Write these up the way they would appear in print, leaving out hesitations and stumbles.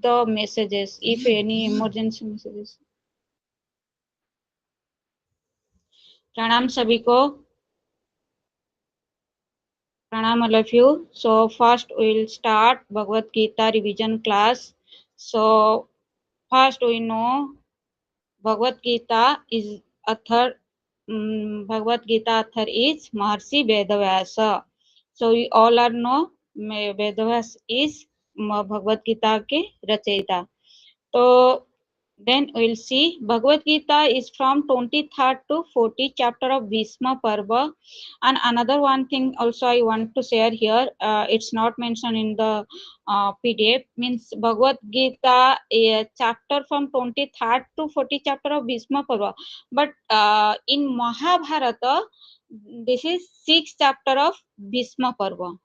the messages, if any emergency messages. प्रणाम सभी को, प्रणाम all of you. So first we will start Bhagavad Gita revision class. So first we know Bhagavad Gita is author, Bhagavad Gita author is Maharshi Vedavyasa. So we all are know Vedavyas is Bhagavad Gita के रचयिता. तो then we'll see Bhagavad Gita is from 23rd to 40th chapter of Bhishma Parva. And another one thing also I want to share here, it's not mentioned in the PDF, means Bhagavad Gita chapter from 23rd to 40th chapter of Bhishma Parva, but in Mahabharata this is 6th chapter of Bhishma Parva.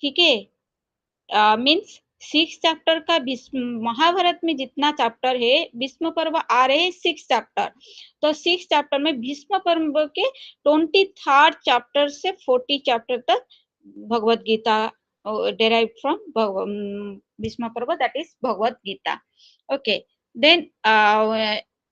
ठीक है, means 6 chapter का महाभारत में जितना chapter है भीष्म पर्व आ रहे 6 chapter, तो 6 chapter में भीष्म पर्व के 23rd चैप्टर से 40 चैप्टर तक भगवत गीता derived from भीष्म पर्व, that is Bhagavad Gita. Okay, then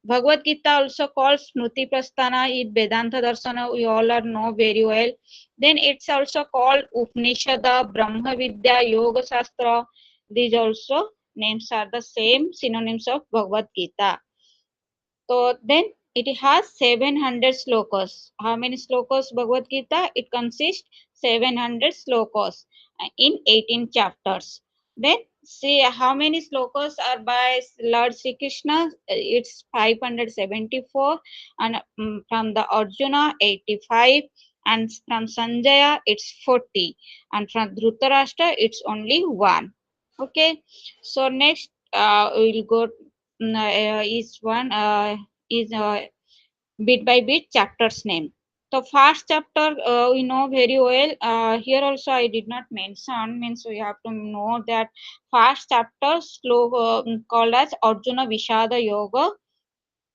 Bhagavad Gita also called Smriti Prasthana, it Vedanta Darshana, we all are know very well. Then it's also called Upanishada, Brahma Vidya, Yoga Shastra. These also names are the same synonyms of Bhagavad Gita. So then it has 700 slokas. How many slokas Bhagavad Gita? It consists 700 slokas in 18 chapters. Then see how many slokas are by Lord Sri Krishna. It's 574, and from the Arjuna 85, and from Sanjaya it's 40, and from Dhritarashtra it's only 1. Okay, so next we will go is one is bit by bit chapter's name. So first chapter we know very well. Here also I did not mention, means we have to know that first chapter called as Arjuna Vishada Yoga.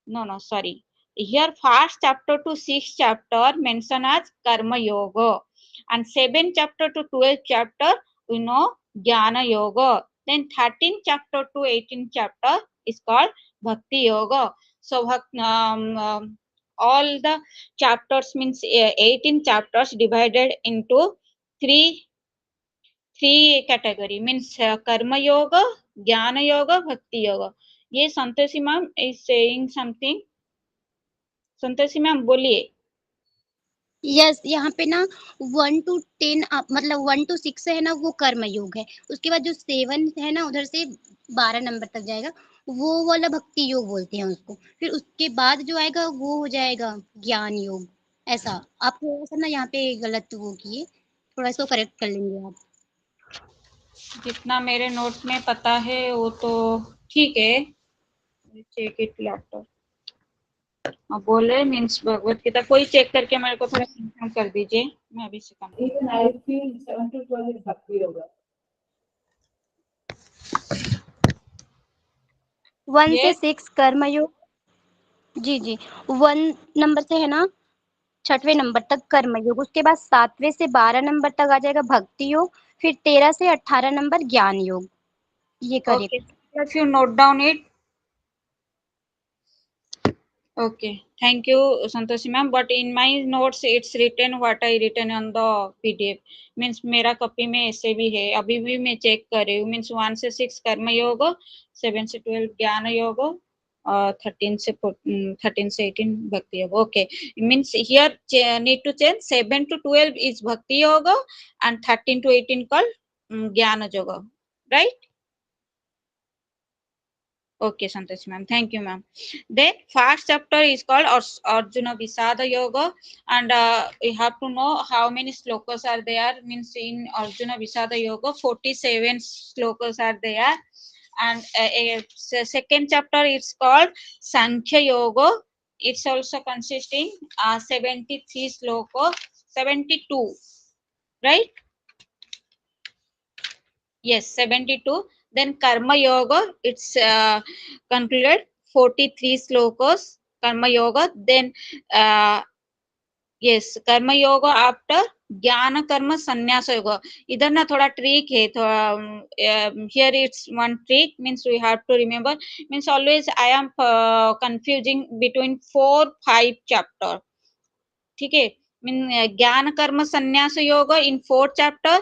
No, sorry. Here first chapter to 6th chapter mentioned as Karma Yoga, and 7th chapter to 12th chapter we know Jnana Yoga. Then 13th chapter to 18th chapter is called Bhakti Yoga. So all the chapters means 18 chapters divided into three category, means Karma Yoga, Jnana Yoga, Bhakti Yoga. ये Santoshi ma'am is saying something. Santoshi ma'am बोलिए. Yes यहाँ पे ना 1 to 10 मतलब 1 to 6 है ना वो कर्म योग है, उसके बाद जो 7 है ना उधर से 12 नंबर तक जाएगा वो वाला भक्ति योग बोलते हैं उसको, फिर उसके बाद जो आएगा वो हो जाएगा ज्ञान योग. ऐसा आप थोड़ा सा ना यहाँ पे गलत वो किए, थोड़ा इसको करेक्ट कर लेंगे आप. जितना मेरे नोट में पता है वो तो ठीक है. चेक इट लैपटॉप बोले मीन्स भगवत गीता कोई चेक करके मेरे को थोड़ा कंफर्म कर दीजिए, मैं अभी से confirm. Even I feel 7 to 12 is Bhakti Yoga. 1 से 6 कर्म योग. जी जी 1 नंबर से है ना 6वें नंबर तक कर्म योग, उसके बाद 7वें से 12 नंबर तक आ जाएगा भक्ति योग, फिर 13 से 18 नंबर ज्ञान योग. ये correct. Okay, if you note down it. Okay, thank you Santoshi ma'am, but in my notes it's written what I written on the PDF, means मेरा कॉपी में ऐसे भी है, अभी भी मैं चेक कर रही हूँ. मीन्स 1 से 6 कर्म योग, 7 से 12 ज्ञान योग, 13 से 18 भक्ति योग. Okay, means here need to change 7 to 12 is bhakti yoga and 13 to 18 called jnana yoga, right? Okay, Santoshi ma'am. Thank you, ma'am. Then first chapter is called Arjuna Visada Yoga, and we have to know how many slokas are there. Means in Arjuna Visada Yoga, 47 slokas are there, and second chapter is called Sankhya Yoga. It's also consisting 73 slokas, 72, right? Yes, 72. Then Karma Yoga, it's concluded 43 slokas, Karma Yoga. Then yes, कर्म योग after ज्ञान कर्म संन्यास योग. इधर ना थोड़ा trick है, थोड़ा here it's one trick means we have to remember means always I am confusing between 4-5 chapter. ठीक है, मीन ज्ञान कर्म संन्यास योग इन 4th chapter,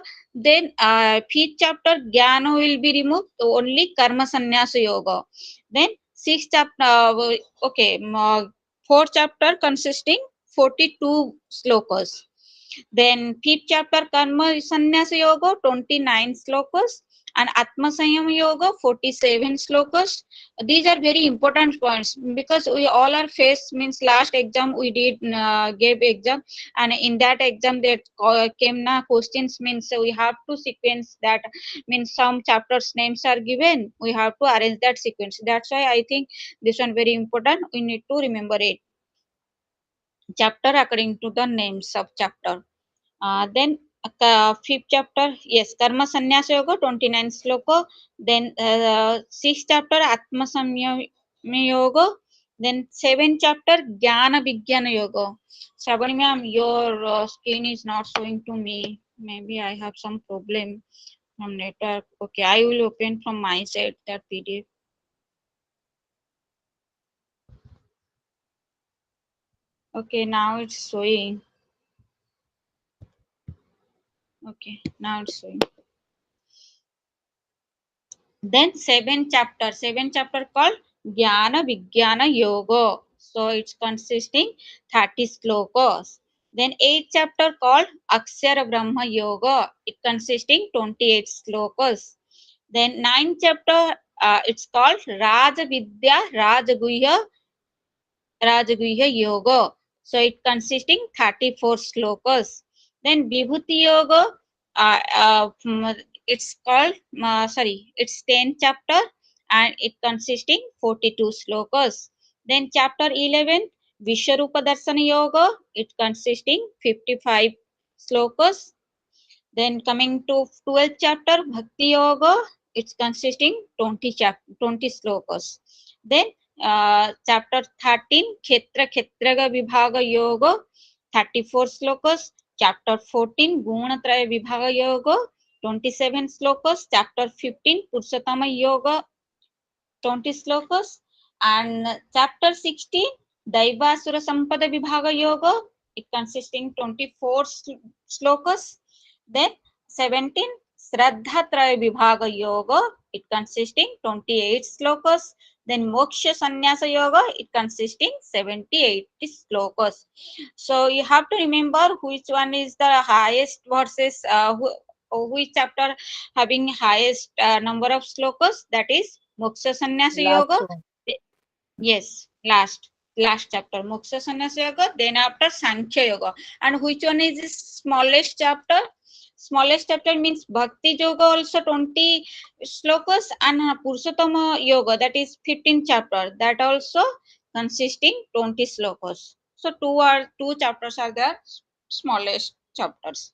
then 5th chapter ज्ञान will be removed, only कर्म संन्यास योग. Then 6th chapter, okay, 4th chapter consisting 42 slokas. Then 5th chapter Karma Sannyasa Yoga 29 slokas and Atma Samyama Yoga 47 slokas. These are very important points because we all are faced means last exam we did gave exam, and in that exam that came na questions means we have to sequence that, means some chapters names are given, we have to arrange that sequence. That's why I think this one very important, we need to remember it chapter according to the names of chapter. Then 5th chapter, yes, Karma Sannyasa Yoga, 29 sloka. Then 6th chapter, Atma Samyama Yoga. Then 7th chapter, Jnana Vijnana Yoga. Shravani ma'am, your screen is not showing to me. Maybe I have some problem from network. Okay, I will open from my side that PDF. Okay, now it's showing. Okay, now it's showing. Then 7th chapter called Jnana Vijnana Yoga. So it's consisting 30 slokas. Then 8th chapter called Akshara Brahma Yoga. It consisting 28 slokas. Then 9th chapter, it's called Raja Vidya Rajaguhya Yoga. So it consisting 34 slokas. Then Vibhuti Yoga, it's called, it's 10th chapter and it consisting 42 slokas. Then chapter 11, Vishwarupa Darshana Yoga, it consisting 55 slokas. Then coming to 12th chapter, Bhakti Yoga, it's consisting 20 slokas. Then chapter 13, Kshetraga Vibhaga Yoga, 34 slokas. Chapter 14, Gunatraya Vibhaga Yoga, 27 slokas. Chapter 15, Purushottama Yoga, 20 slokas. And chapter 16, Daivasura Sampada Vibhaga Yoga, it consisting 24 slokas. Then 17, Shraddha Traya Vibhaga Yoga, it consisting 28 slokas. Then Moksha Sannyasa Yoga, it consisting 78 slokas. So you have to remember which one is the highest versus which chapter having highest number of slokas, that is Moksha Sannyasa Yoga. Last one. Yes, last chapter Moksha Sannyasa Yoga. Then after Sankhya Yoga. And which one is the smallest chapter? Smallest chapter means Bhakti Yoga also 20 slokas, and Purushottama Yoga, that is 15th chapter, that also consisting 20 slokas. So two chapters are the smallest chapters.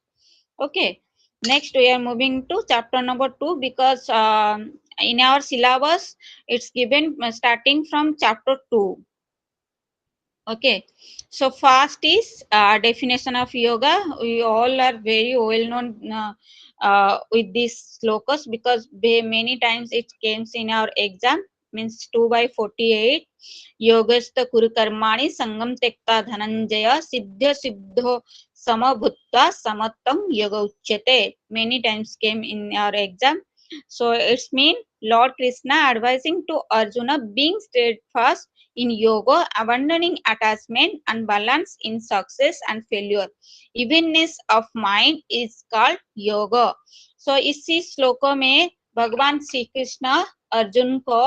Okay. Next we are moving to chapter number 2 because in our syllabus it's given starting from chapter 2. Okay, so first is definition of yoga. We all are very well known with these slokas because many times it comes in our exam, means 2/48. Yogastha kuru karmani sangam tekta dhananjaya siddha siddho samabhutva samattam yoga uchyate. Many times came in our exam. So it's mean Lord Krishna advising to Arjuna being steadfast in yoga, abandoning attachment and balance in success and failure. Evenness of mind is called yoga. So इसी श्लोकों में भगवान श्री कृष्ण अर्जुन को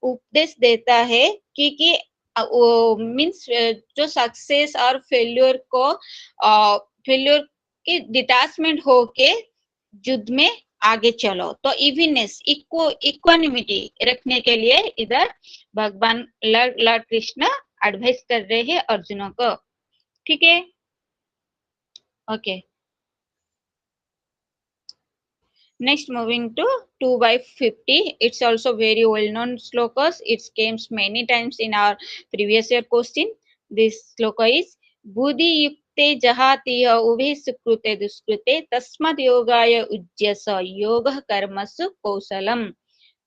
उपदेश देता है कि means जो सक्सेस और फेल्योर को फेल्योर की डिटैचमेंट होके युद्ध में आगे चलो. तो इविनेस इक्वानिमिटी रखने के लिए इधर भगवान लॉर्ड कृष्ण एडवाइस कर रहे हैं अर्जुनों को. ठीक है, okay. Next moving to 2/50. It's also very well known slokas. It comes many times in our previous year question. This sloka is Buddhi ते जहाति उभे सुकृते दुष्कृते तस्माद् योगाय उज्यस योगः कर्मसु कौशलम.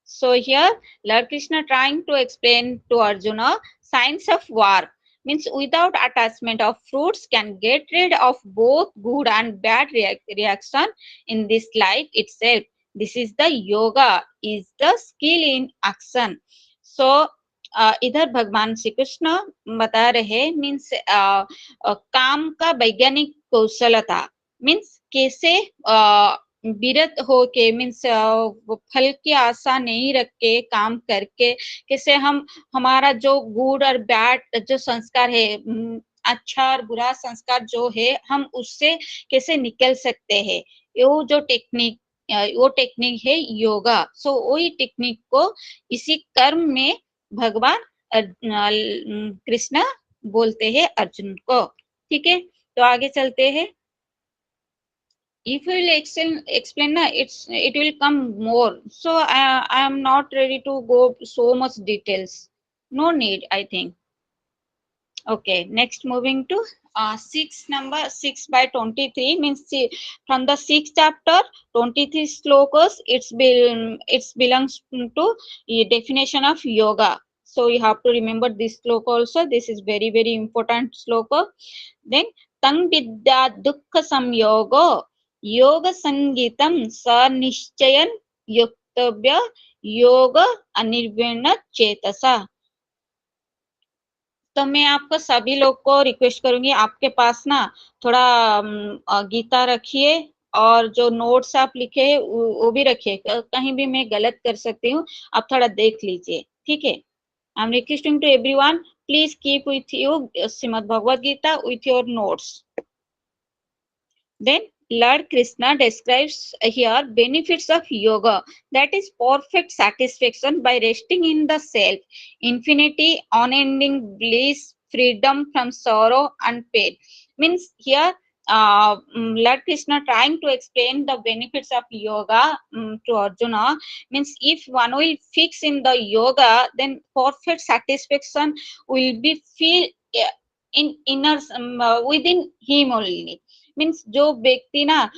So here Lord Krishna trying to explain to Arjuna science of war, means without attachment of fruits can get rid of both good and bad reaction in this life itself. This is the yoga, is the skill in action. So इधर भगवान श्री कृष्ण बता रहे means काम का वैज्ञानिक कौशलता, means कैसे विरत हो के मीन्स फल की आशा नहीं रख के काम करके कैसे हम हमारा जो गुड और बैड जो संस्कार है, अच्छा और बुरा संस्कार जो है हम उससे कैसे निकल सकते हैं, वो टेक्निक है योगा. सो वही टेक्निक को इसी कर्म में भगवान कृष्ण बोलते हैं अर्जुन को. ठीक है, तो आगे चलते हैं. If you will explain na, it will come more. So I am not ready to go so much details. No need, I think. Okay, next moving to 6 by 23 means from the 6th chapter 23 slokas. It belongs to the definition of yoga. So you have to remember this sloka also. This is very very important sloka. Then tang vidya dukkha samyogo योग संगीतम सनिश्चयन युक्तव्य योग अनिर्विण्ण चेतसा. तो मैं आपको सभी लोग को request करूंगी, आपके पास ना थोड़ा गीता रखिए और जो नोट्स आप लिखे हैं वो भी रखिए, कहीं भी मैं गलत कर सकती हूँ, आप थोड़ा देख लीजिए. ठीक है, I am requesting to everyone, please keep with you Shrimad Bhagavad Gita with your notes. Then Lord Krishna describes here benefits of yoga, that is perfect satisfaction by resting in the self, infinity, unending bliss, freedom from sorrow and pain. Means here Lord Krishna trying to explain the benefits of yoga to Arjuna. Means if one will fix in the yoga, then perfect satisfaction will be feel in inner within him only. Means जो व्यक्ति ना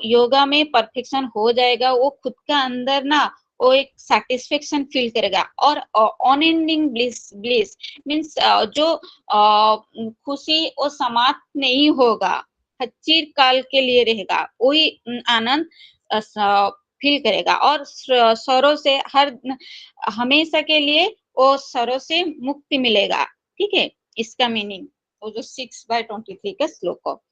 योगा में perfection हो जाएगा वो खुद का अंदर ना वो एक सेटिस्फेक्शन फील करेगा और अनएंडिंग ब्लिस मीन्स जो खुशी वो समाप्त नहीं होगा, चिर काल के लिए रहेगा, वही आनंद फील करेगा और सरों से हर हमेशा के लिए वो सरों से मुक्ति मिलेगा. ठीक है, इसका मीनिंग वो जो 6 by 23 का श्लोक हो.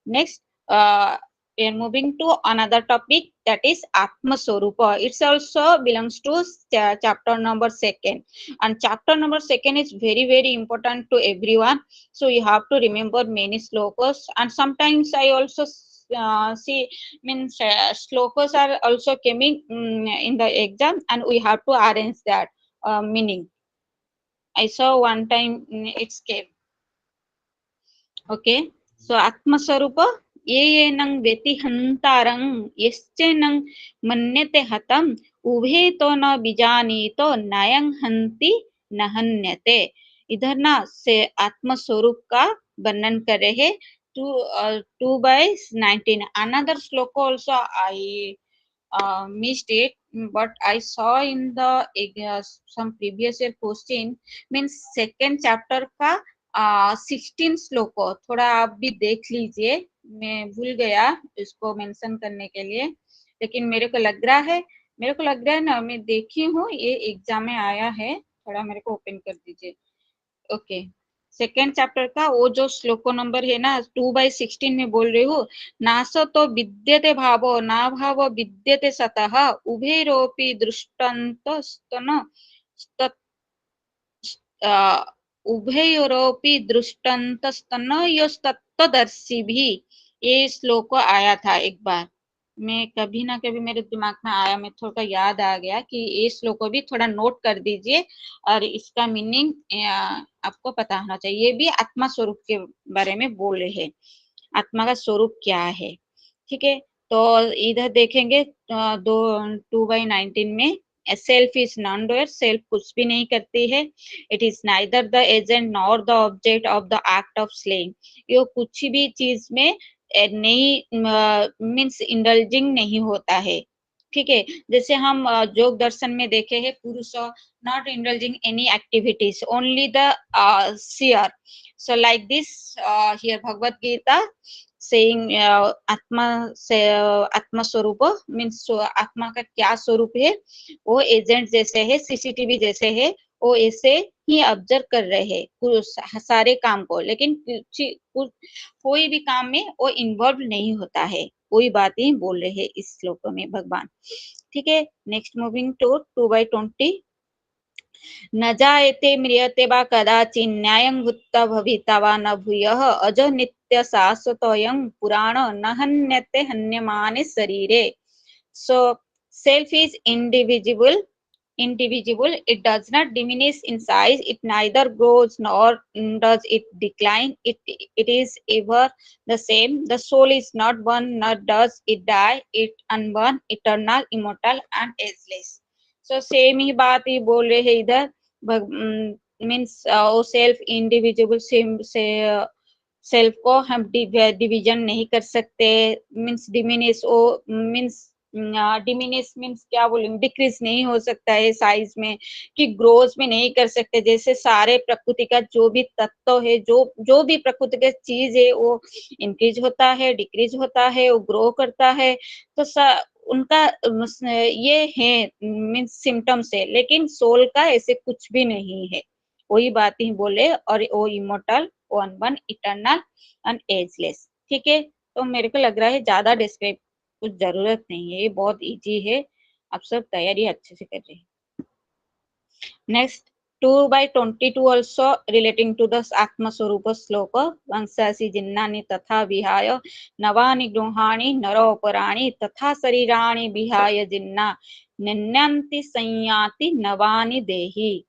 Next, we are moving to another topic, that is Atma Swarupa. It also belongs to chapter number 2nd, and chapter number 2nd is very very important to everyone. So you have to remember many slokas, and sometimes I also see means slokas are also coming in the exam, and we have to arrange that meaning. I saw one time it's came. Okay. So Atma Swarupa ये नंग व्यति हंतारंग यश्चे नंग मन्यते हतम उभे तो न बिजानी तो नायंग हंति नहन्यते. इधर ना से आत्म स्वरूप का वर्णन कर रहे 2 by 19. Another sloka also I missed it, but I saw in the some previous year question. Means second chapter का 16 श्लोक को थोड़ा आप भी देख लीजिए. मैं भूल गया इसको मेंशन करने के लिए, लेकिन मेरे को लग रहा है ना, मैं देखी हूँ ये एग्जाम में आया है. थोड़ा मेरे को ओपन कर दीजिए. ओके, सेकेंड चैप्टर का वो जो श्लोको नंबर है ना 2 by 16 में बोल रही हूँ. नासो तो विद्यते भावो ना भावो विद्यते सतः उभयरोपि दृष्टान्तस्तन उभयोरोपि दृष्टान्तस्तनयोस्तत्वदर्शी भी. ये श्लोक आया था एक बार, मैं कभी ना कभी मेरे दिमाग में आया, मैं थोड़ा याद आ गया कि ये श्लोक भी थोड़ा नोट कर दीजिए और इसका मीनिंग आपको पता होना चाहिए. ये भी आत्मा स्वरूप के बारे में बोल रहे हैं, आत्मा का स्वरूप क्या है. ठीक है, तो इधर देखेंगे 2 by 19 में self is non doer, self कुछ भी नहीं करती है। It is neither the agent nor the object of the act of slaying, ये कुछ भी चीज में नहीं मीन्स इंडल्जिंग नहीं होता है। ठीक है, जैसे हम योग दर्शन में देखे हैं, पुरुष not indulging any activities, only the seer. So like this, here Bhagavad Gita saying आत्मा से आत्मा स्वरूप मीन्स आत्मा का क्या स्वरूप है, वो एजेंट जैसे है, सीसीटीवी जैसे है, वो ऐसे ही ऑब्जर्व कर रहे हैं सारे काम को, लेकिन कोई भी काम में वो इन्वॉल्व नहीं होता है। कोई बात ही बोल रहे हैं इस श्लोक में भगवान। ठीक है, नेक्स्ट मूविंग टू 2/20। न जायते म्रियते वा कदाचित् न्यायं भूत्वा भविता वा न भूयः अजो नित्य शाश्वतोऽयं पुराण न हन्यते हन्यमाने शरीरे। So self is indivisible, it does not diminish in size, it neither grows nor does it decline, it is ever the same. The soul is not born nor does it die, it unborn, eternal, immortal and ageless. So same ही बात ही बोल रहे हैं इधर, means वो self individual से self को हम division नहीं कर सकते, means diminish, oh means diminish means क्या बोलेंगे, डिक्रीज नहीं हो सकता है साइज में, कि ग्रोथ में नहीं कर सकते। जैसे सारे प्रकृति का जो भी तत्व है, जो भी प्रकृति का चीज है, वो इंक्रीज होता है, डिक्रीज होता है, वो ग्रो करता है। तो उनका ये है मीन्स सिम्टम्स है, लेकिन सोल का ऐसे कुछ भी नहीं है। वही बात ही बोले, और वो इमोर्टल, वो अनबर्न, इटर्नल एंड एजलेस। ठीक है, तो मेरे को लग रहा है ज्यादा डिस्क्राइब कुछ जरूरत नहीं है, ये बहुत इजी है, आप सब तैयारी अच्छे से कर रहे हैं। Next 2/22 also relating to the Atma Swarupa Sloka. Vangsasi jinnani tatha vihaya navani gruhani naropurani tatha sarirani vihaya jinna ninyanti sanyati navani dehi.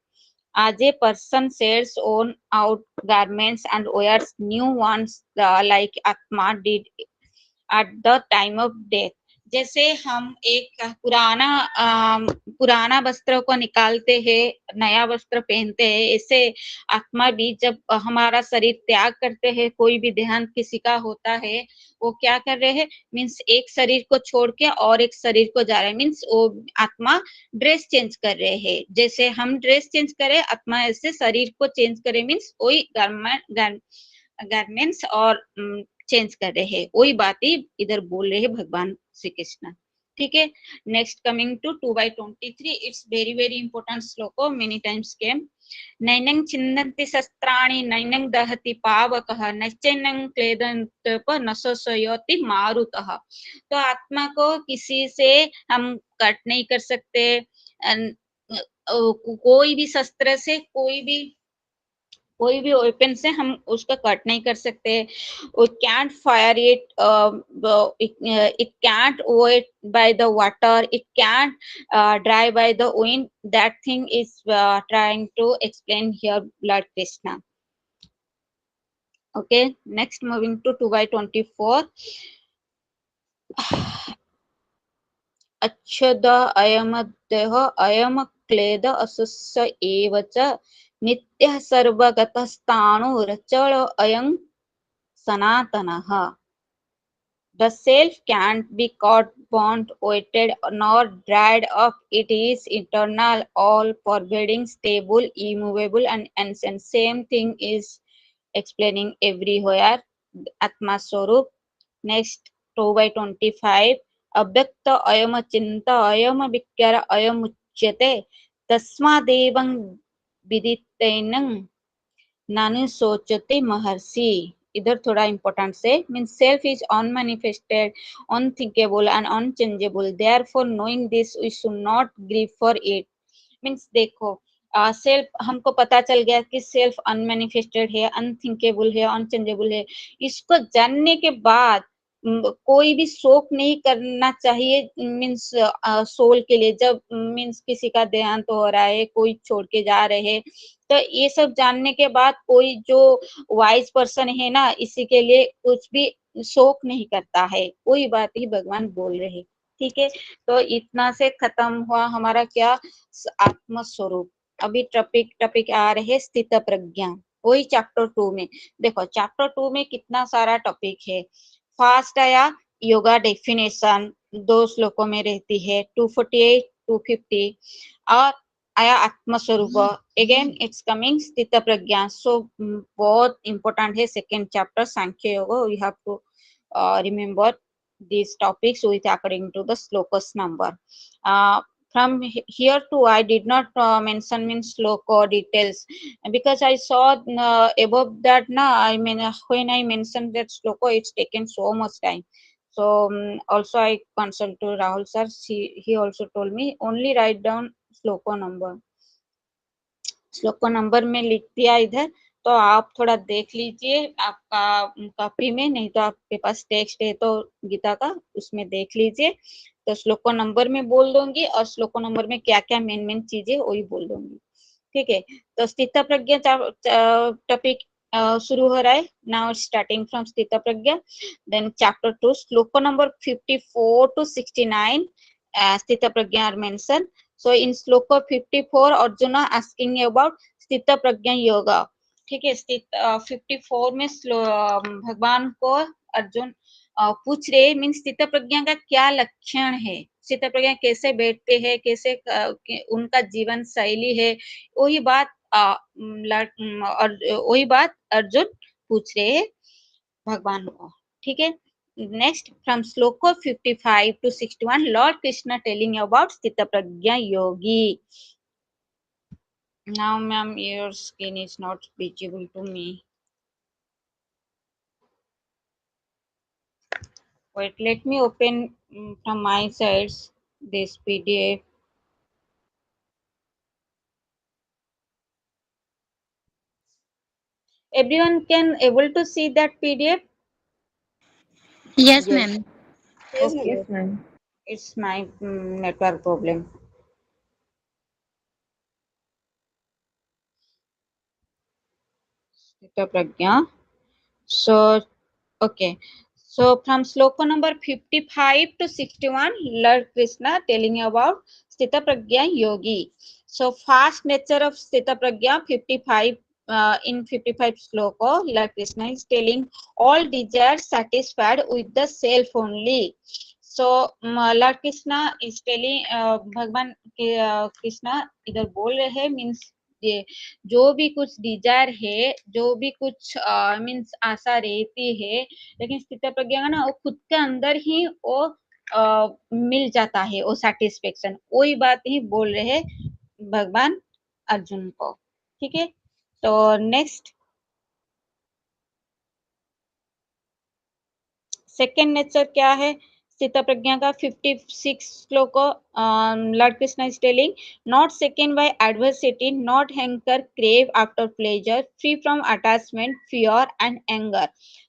As a person sheds on out garments and wears new ones like Atma did at the time of death. जैसे हम एक पुराना वस्त्र को निकालते हैं, नया वस्त्र पहनते हैं, ऐसे आत्मा भी जब हमारा शरीर त्याग करते हैं, कोई भी देहांत किसी का होता है, वो क्या कर रहे हैं, मीन्स एक शरीर को छोड़ के और एक शरीर को जा रहे हैं, मीन्स वो आत्मा ड्रेस चेंज कर रहे हैं। जैसे हम ड्रेस चेंज करें, आत्मा ऐसे शरीर को चेंज करे, मीन्स वही गारमेंट्स और चेंज कर रहे हैं, वही बात ही इधर बोल रहे हैं भगवान श्री कृष्ण। ठीक है, next coming to 2/23, it's very very important श्लोको, मेनी टाइम्स केम। नैनं छिन्दन्ति शस्त्राणि नैनं दहति पावकः नैश्चैनं क्लेदन्त्यप न शोषयति मारुतः। तो आत्मा को किसी से हम कट नहीं कर सकते, कोई भी शस्त्र से, कोई भी वेपन से हम उसका कट नहीं कर सकते। We can't fire it, it can't wet by the water, it can't dry by the wind. That thing is trying to explain here Lord Krishna. Okay, next moving to 2/24. अच्छद अयमदेह अयम क्लेद असस्य एव च नित्यः सर्वगतस्ताणुरचल अयं सनातनः। The self can't be caught, burnt, wetted, nor dried up. It is eternal, all pervading, stable, immovable, and ancient. Same thing is explaining everywhere. Atma Swarup. Next 2/25. अव्यक्त अयम चिंता अयम विकार अयम उच्यते तस्मादेवं विदितेनं नानु सोचते महर्षि। इधर थोड़ा इंपॉर्टेंट से, mean self is unmanifested, unthinkable and unchangeable, therefore knowing this we should not grieve for it. Means देखो, सेल्फ हमको पता चल गया कि सेल्फ अनमैनिफेस्टेड है, अनथिंकेबल है, अनचेंजेबल है। इसको जानने के बाद कोई भी शोक नहीं करना चाहिए, मीन्स सोल के लिए। जब मीन्स किसी का देहांत हो रहा है, कोई छोड़ के जा रहे हैं, तो ये सब जानने के बाद कोई जो वाइज पर्सन है ना, इसी के लिए कुछ भी शोक नहीं करता है। वही बात ही भगवान बोल रहे हैं। ठीक है, तो इतना से खत्म हुआ हमारा क्या, आत्म स्वरूप। अभी टॉपिक आ रहे स्थित प्रज्ञा, वही चैप्टर 2 में। देखो चैप्टर 2 में कितना सारा टॉपिक है। फर्स्ट आया योगा डेफिनेशन, 2 श्लोकों में रहती है, 248 250। और आया आत्म स्वरूप, अगेन इट्स कमिंग स्थित प्रज्ञा। सो बहुत इंपॉर्टेंट है second chapter Sankhya Yoga. We have to remember these topics with according to the slokas number. From here too I did not mention means sloka details, because I saw above that na, I mean when I mentioned that sloka it's taken so much time. So also I consult to Rahul sir, he also told me only write down sloka number, श्लोक को number में लिख दिया इधर। तो आप थोड़ा देख लीजिए आपका कॉपी में, नहीं तो आपके पास टेक्स्ट है तो गीता का उसमें देख लीजिए। तो श्लोक को नंबर में बोल दूंगी और श्लोक को नंबर में क्या क्या मेन चीजें वही बोल दूंगी। ठीक है, तो स्थित प्रज्ञा टॉपिक शुरू हो रहा है। नाउ स्टार्टिंग फ्रॉम स्थित प्रज्ञा, देन चैप्टर 2 श्लोक को नंबर 54 to 69 स्थित प्रज्ञा आर मेंशन। So in श्लोक 54 अर्जुन asking about स्थित प्रज्ञा योगा। ठीक है, 54 में भगवान को अर्जुन पूछ रहे मीन स्थित प्रज्ञा का क्या लक्षण है, स्थित प्रज्ञा कैसे बैठते हैं, कैसे उनका जीवन शैली है, वही बात वही बात अर्जुन पूछ रहे हैं भगवान को। ठीक है, next from श्लोक 55 to 61 Lord Krishna telling about Sthita Pragya Yogi. Now ma'am your screen is not visible to me. Wait, let me open from my sides this PDF. Everyone can able to see that PDF? Yes, Yes. ma'am. Okay. Yes, ma'am. It's my network problem. Sthita Pragya. So, okay. So from sloka number 55 to 61, Lord Krishna telling about Sthita Pragya Yogi. So fast nature of Sthita Pragya 55, in 55 sloka, Lord Krishna is telling all desires satisfied with the self only. So Lord Krishna is telling भगवान कृष्णा इधर बोल रहे हैं means ये जो भी कुछ Dzire है, जो भी कुछ मीन्स आशा रहती है, लेकिन स्थित प्रज्ञा का ना वो खुद के अंदर ही वो मिल जाता है, वो सेटिस्फेक्शन, वही बात ही बोल रहे हैं भगवान अर्जुन को। ठीक है, तो नेक्स्ट सेकेंड नेचर क्या है स्थित प्रज्ञा का 56 श्लोक। Lord Krishna is telling not second by adversity, not hanker crave after pleasure, free from attachment fear and anger.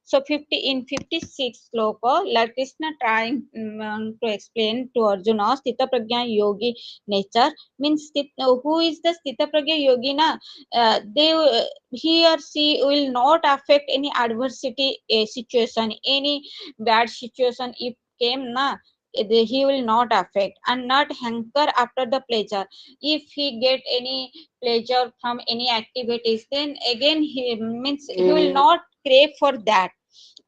So 50 in 56 sloka, Lord Krishna trying to explain to Arjuna Sthita Pragya Yogi nature, means who is the Sthita Pragya Yogi na, they he or she will not affect any adversity situation, any bad situation if came na, he will not affect and not hanker after the pleasure. If he get any pleasure from any activities, then again he means he will not crave for that.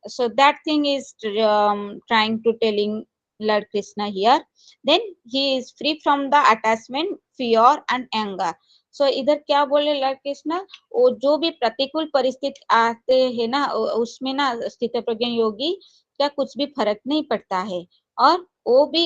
So that thing is trying to telling Lord Krishna here. Then he is free from the attachment, fear and anger. So इधर क्या बोले Lord Krishna, वो जो भी प्रतिकूल परिस्थिति आते हैं ना उसमें ना स्थित प्रज्ञ योगी क्या कुछ भी फर्क नहीं पड़ता है, और वो भी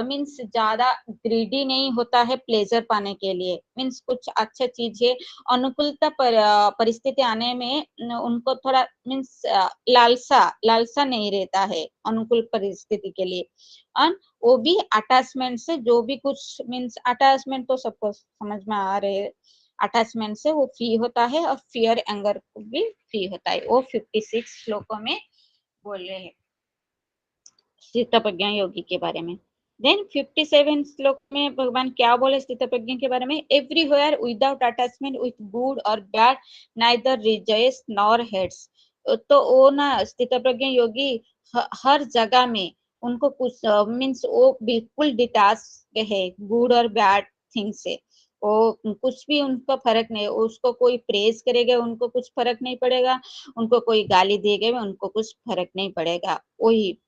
मीन्स ज्यादा ग्रीडी नहीं होता है प्लेजर पाने के लिए, मीन्स कुछ अच्छा चीज है अनुकूलता परिस्थिति आने में उनको थोड़ा मीन्स लालसा नहीं रहता है अनुकूल परिस्थिति के लिए। और वो भी अटैचमेंट से जो भी कुछ मीन्स अटैचमेंट तो सबको समझ में आ रहे हैं, अटैचमेंट से वो फ्री होता है और फियर एंगर भी फ्री होता है। वो 56 श्लोकों में बोल रहे हैं स्थित प्रज्ञा योगी के बारे में। देन 57 श्लोक में भगवान क्या बोले स्थित प्रज्ञा के बारे में, everywhere without attachment with good और bad, neither rejoice nor hates. तो वो ना स्थित प्रज्ञा योगी हर जगह में उनको कुछ मीन्स वो बिल्कुल डिटैच है गुड और बैड थिंग से, वो कुछ भी उनको फर्क नहीं, उसको कोई प्रेज करेगा उनको कुछ फर्क नहीं पड़ेगा, उनको कोई गाली देगा उनको कुछ फर्क नहीं पड़ेगा वही।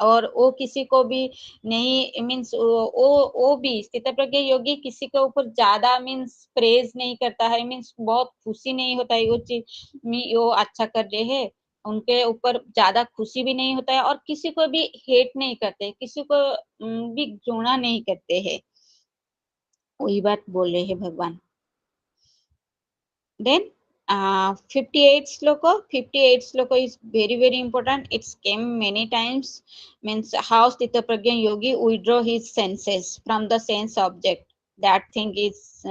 और वो किसी को भी नहीं मीन्स वो भी स्थितप्रज्ञ योगी किसी के ऊपर ज्यादा मीन्स प्रेज नहीं करता है, मीन्स बहुत खुशी नहीं होता है वो चीज में वो अच्छा कर रहे हैं, उनके ऊपर ज्यादा खुशी भी नहीं होता है, और किसी को भी हेट नहीं करते, किसी को भी घृणा नहीं करते हैं, वही बात बोल रहे हैं भगवान। Then 58 sloka. 58 sloka is very very important. It's came many times. Means how Sthitaprajna yogi withdraw his senses from the sense object. That thing is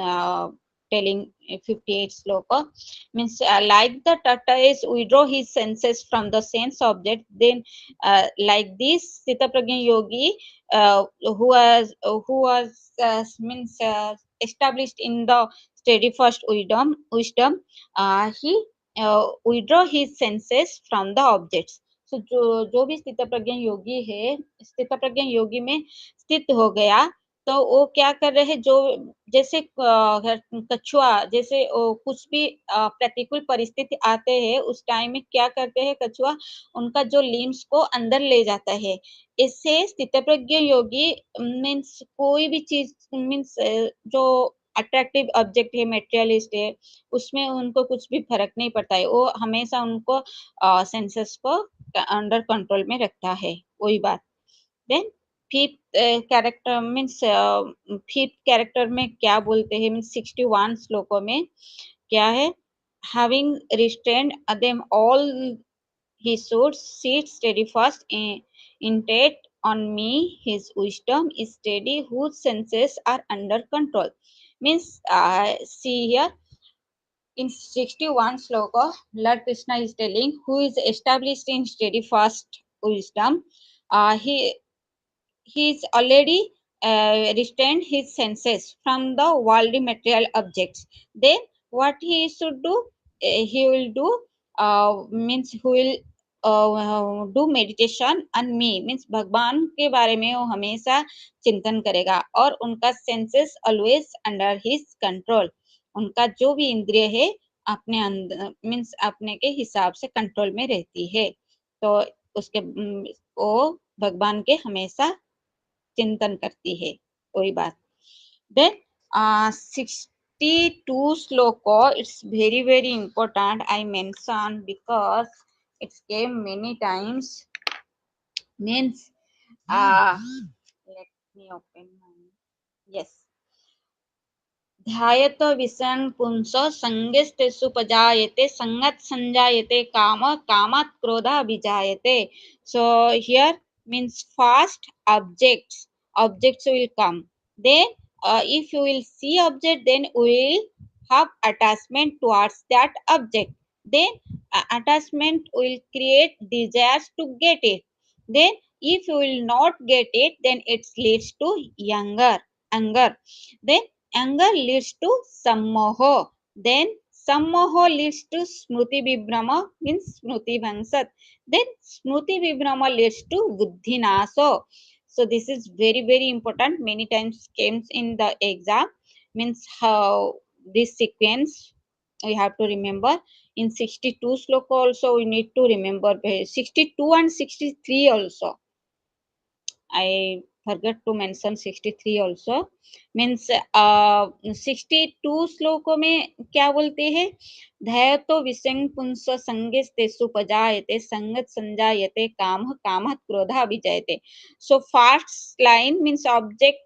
telling 58 sloka. Means like the tortoise withdraw his senses from the sense object. Then like this Sthitaprajna yogi who was means established in the steady first wisdom he withdraw his senses from the objects। so जो भी स्थित प्रज्ञ योगी है, स्थित प्रज्ञ योगी में स्थित हो गया, तो वो क्या कर रहे हैं, जो जैसे कछुआ जैसे कुछ भी प्रतिकूल परिस्थिति आते हैं उस टाइम में क्या करते हैं कछुआ, उनका जो लिम्स को अंदर ले जाता है। इससे स्थितप्रज्ञ योगी मीन्स कोई भी चीज मीन्स जो अट्रैक्टिव ऑब्जेक्ट है, मेटेरियलिस्ट है, उसमें उनको कुछ भी फर्क नहीं पड़ता है, वो हमेशा उनको सेंसेस को अंडर कंट्रोल में रखता है, वही बात। Then fifth character means fifth character में क्या बोलते हैं मीन्स 61 श्लोकों में क्या है, having restrained them all he should sit steady fast intent on me, his wisdom is steady whose senses are under control। means see here in 61 sloka Lord Krishna is telling who is established in steady fast wisdom, he is already restrained his senses from the worldly material objects। Then what he should do, he will do means he will do meditation on me, means भगवान के बारे में वो हमेशा चिंतन करेगा, और उनका senses always under his control, उनका जो भी इंद्रिय है अपने अंदर मीन्स अपने के हिसाब से कंट्रोल में रहती है, तो उसके वो भगवान के हमेशा चिंतन करती है, वही बात। देन 62 श्लोको it's very very important I mention because it came many times, means let me open my yes ध्यायत विषयं पुंस संगस्तेषुपजायते संगत संजायते काम कामात् क्रोधा विजायते। so here means first objects will come, then if you will see object then we will have attachment towards that object, then attachment will create desires to get it, then if you will not get it then it leads to anger, then anger leads to sammoho, then sammoho leads to smruti vibhrama means smruti bhangsat, then smruti vibhrama leads to buddhi naso। so this is very very important, many times comes in the exam, means how this sequence we have to remember। in 62 sloka also we need to remember 62 and 63 also, I forgot to mention 63 also। means 62 श्लोकों में क्या बोलते हैं, ध्येयतो विषयं पुंस संगस्तेषुपजायते संगत संजायते काम कामः क्रोधः विजायते। so first line means object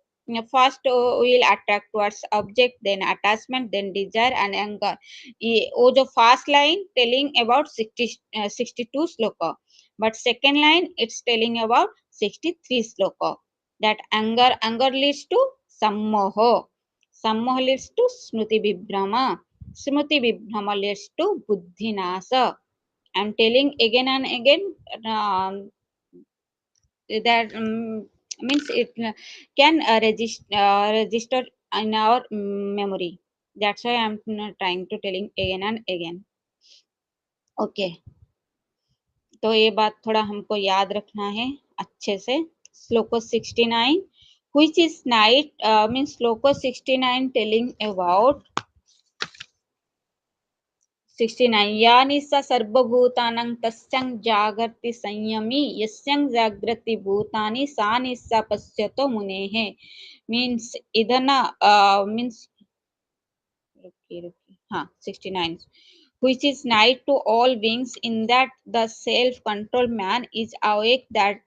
first will attract towards object, then attachment, then desire and anger। ये वो जो first line telling about 62 shloka, but second line it's telling about 63 sloka, that anger leads to sammoho leads to smruti vibhrama leads to buddhi nasa। I'm telling again and again that means it can register in our memory, that's why I'm trying to telling again and again। okay, तो ये बात थोड़ा हमको याद रखना है अच्छे से। Sloka 69. Which is night? Means Sloka 69 telling about 69. या निस्सा सर्वभूतानां तस्यां जागर्ति संयमी यस्यां जागृति भूतानि सा निस्सा पश्यतो मुनेः. Means इधर ना means हाँ 69. Which is night to all beings, in that the self-controlled man is awake, that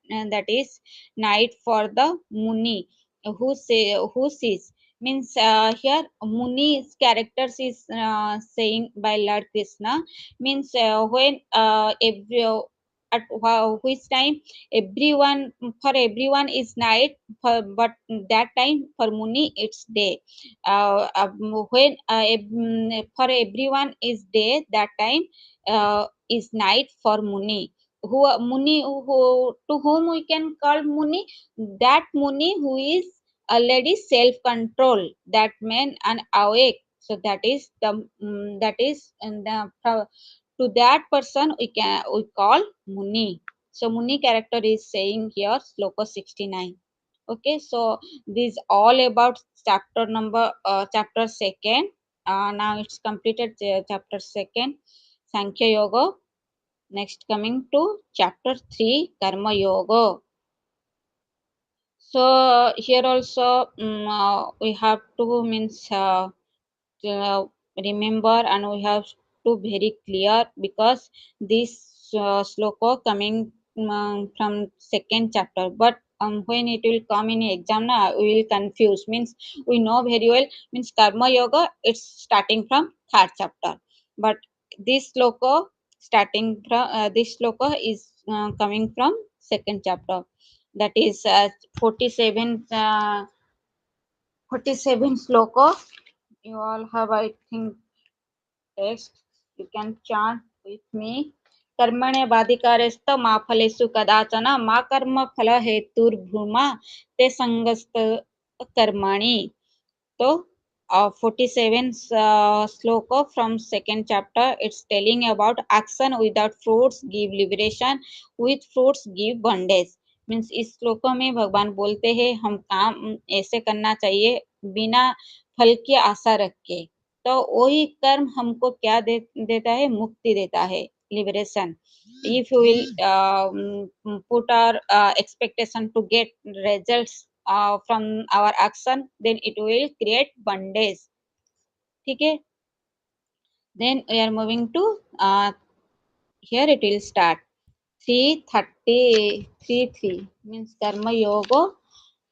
is night for the Muni who sees. Means here Muni's characters is saying by Lord Krishna. Means when at which time everyone, for everyone is night, but that time for Muni it's day. When for everyone is day, that time is night for Muni. Who Muni, who to whom we can call Muni? That Muni who is already self control, that man and awake. So that is the that is and to that person we call Muni. So Muni character is saying here Sloka 69. Okay, so this all about chapter number chapter second. Now it's completed chapter second, Sankhya Yoga. Next coming to chapter 3, Karma Yoga. So here also we have to means remember, and we have to very clear, because this sloka coming from second chapter, but when it will come in exam na, we will confuse. Means we know very well, means karma yoga it's starting from third chapter, but this sloka starting from this sloka is coming from second chapter, that is 47 47 sloka. You all have, I think, text. You can chant with me. कर्मणे बाधिकारस्त मा फलेषु कदाचन मा कर्म फल हेतुर्भूमा ते संगस्त कर्मणि. So 47 sloka from second chapter, it's telling about action without fruits give liberation, with fruits give bondage. Means इस श्लोकों में भगवान बोलते हैं हम काम ऐसे करना चाहिए बिना फल की आशा रख के, तो वही कर्म हमको क्या देता है? मुक्ति देता है, liberation. If you will put our expectation to get results from our action, then it will create bondage. ठीक है? Then we are moving to here it will start 333 means Karma Yoga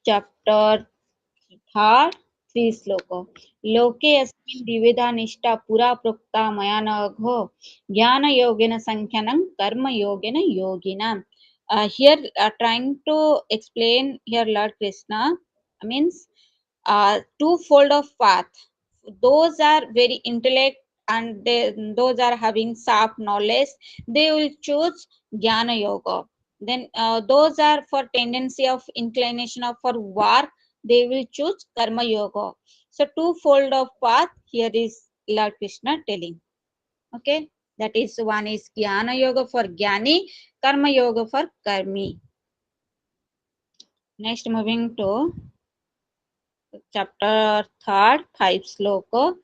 chapter 3rd 3 श्लोको. लोके अस्मिन् द्विविधा निष्ठा पुरा प्रोक्ता मया नघो ज्ञान योगेन संख्यानं कर्म योगेन योगिनाम्. Here trying to explain here Lord Krishna means twofold of path. Those are very intellect and those are having sharp knowledge, they will choose jnana yoga. Then those are for tendency of inclination of for work, they will choose karma yoga. So twofold of path here is Lord Krishna telling. Okay, that is one is jnana yoga for jnani, karma yoga for karmi. Next moving to chapter 3rd 5 sloka.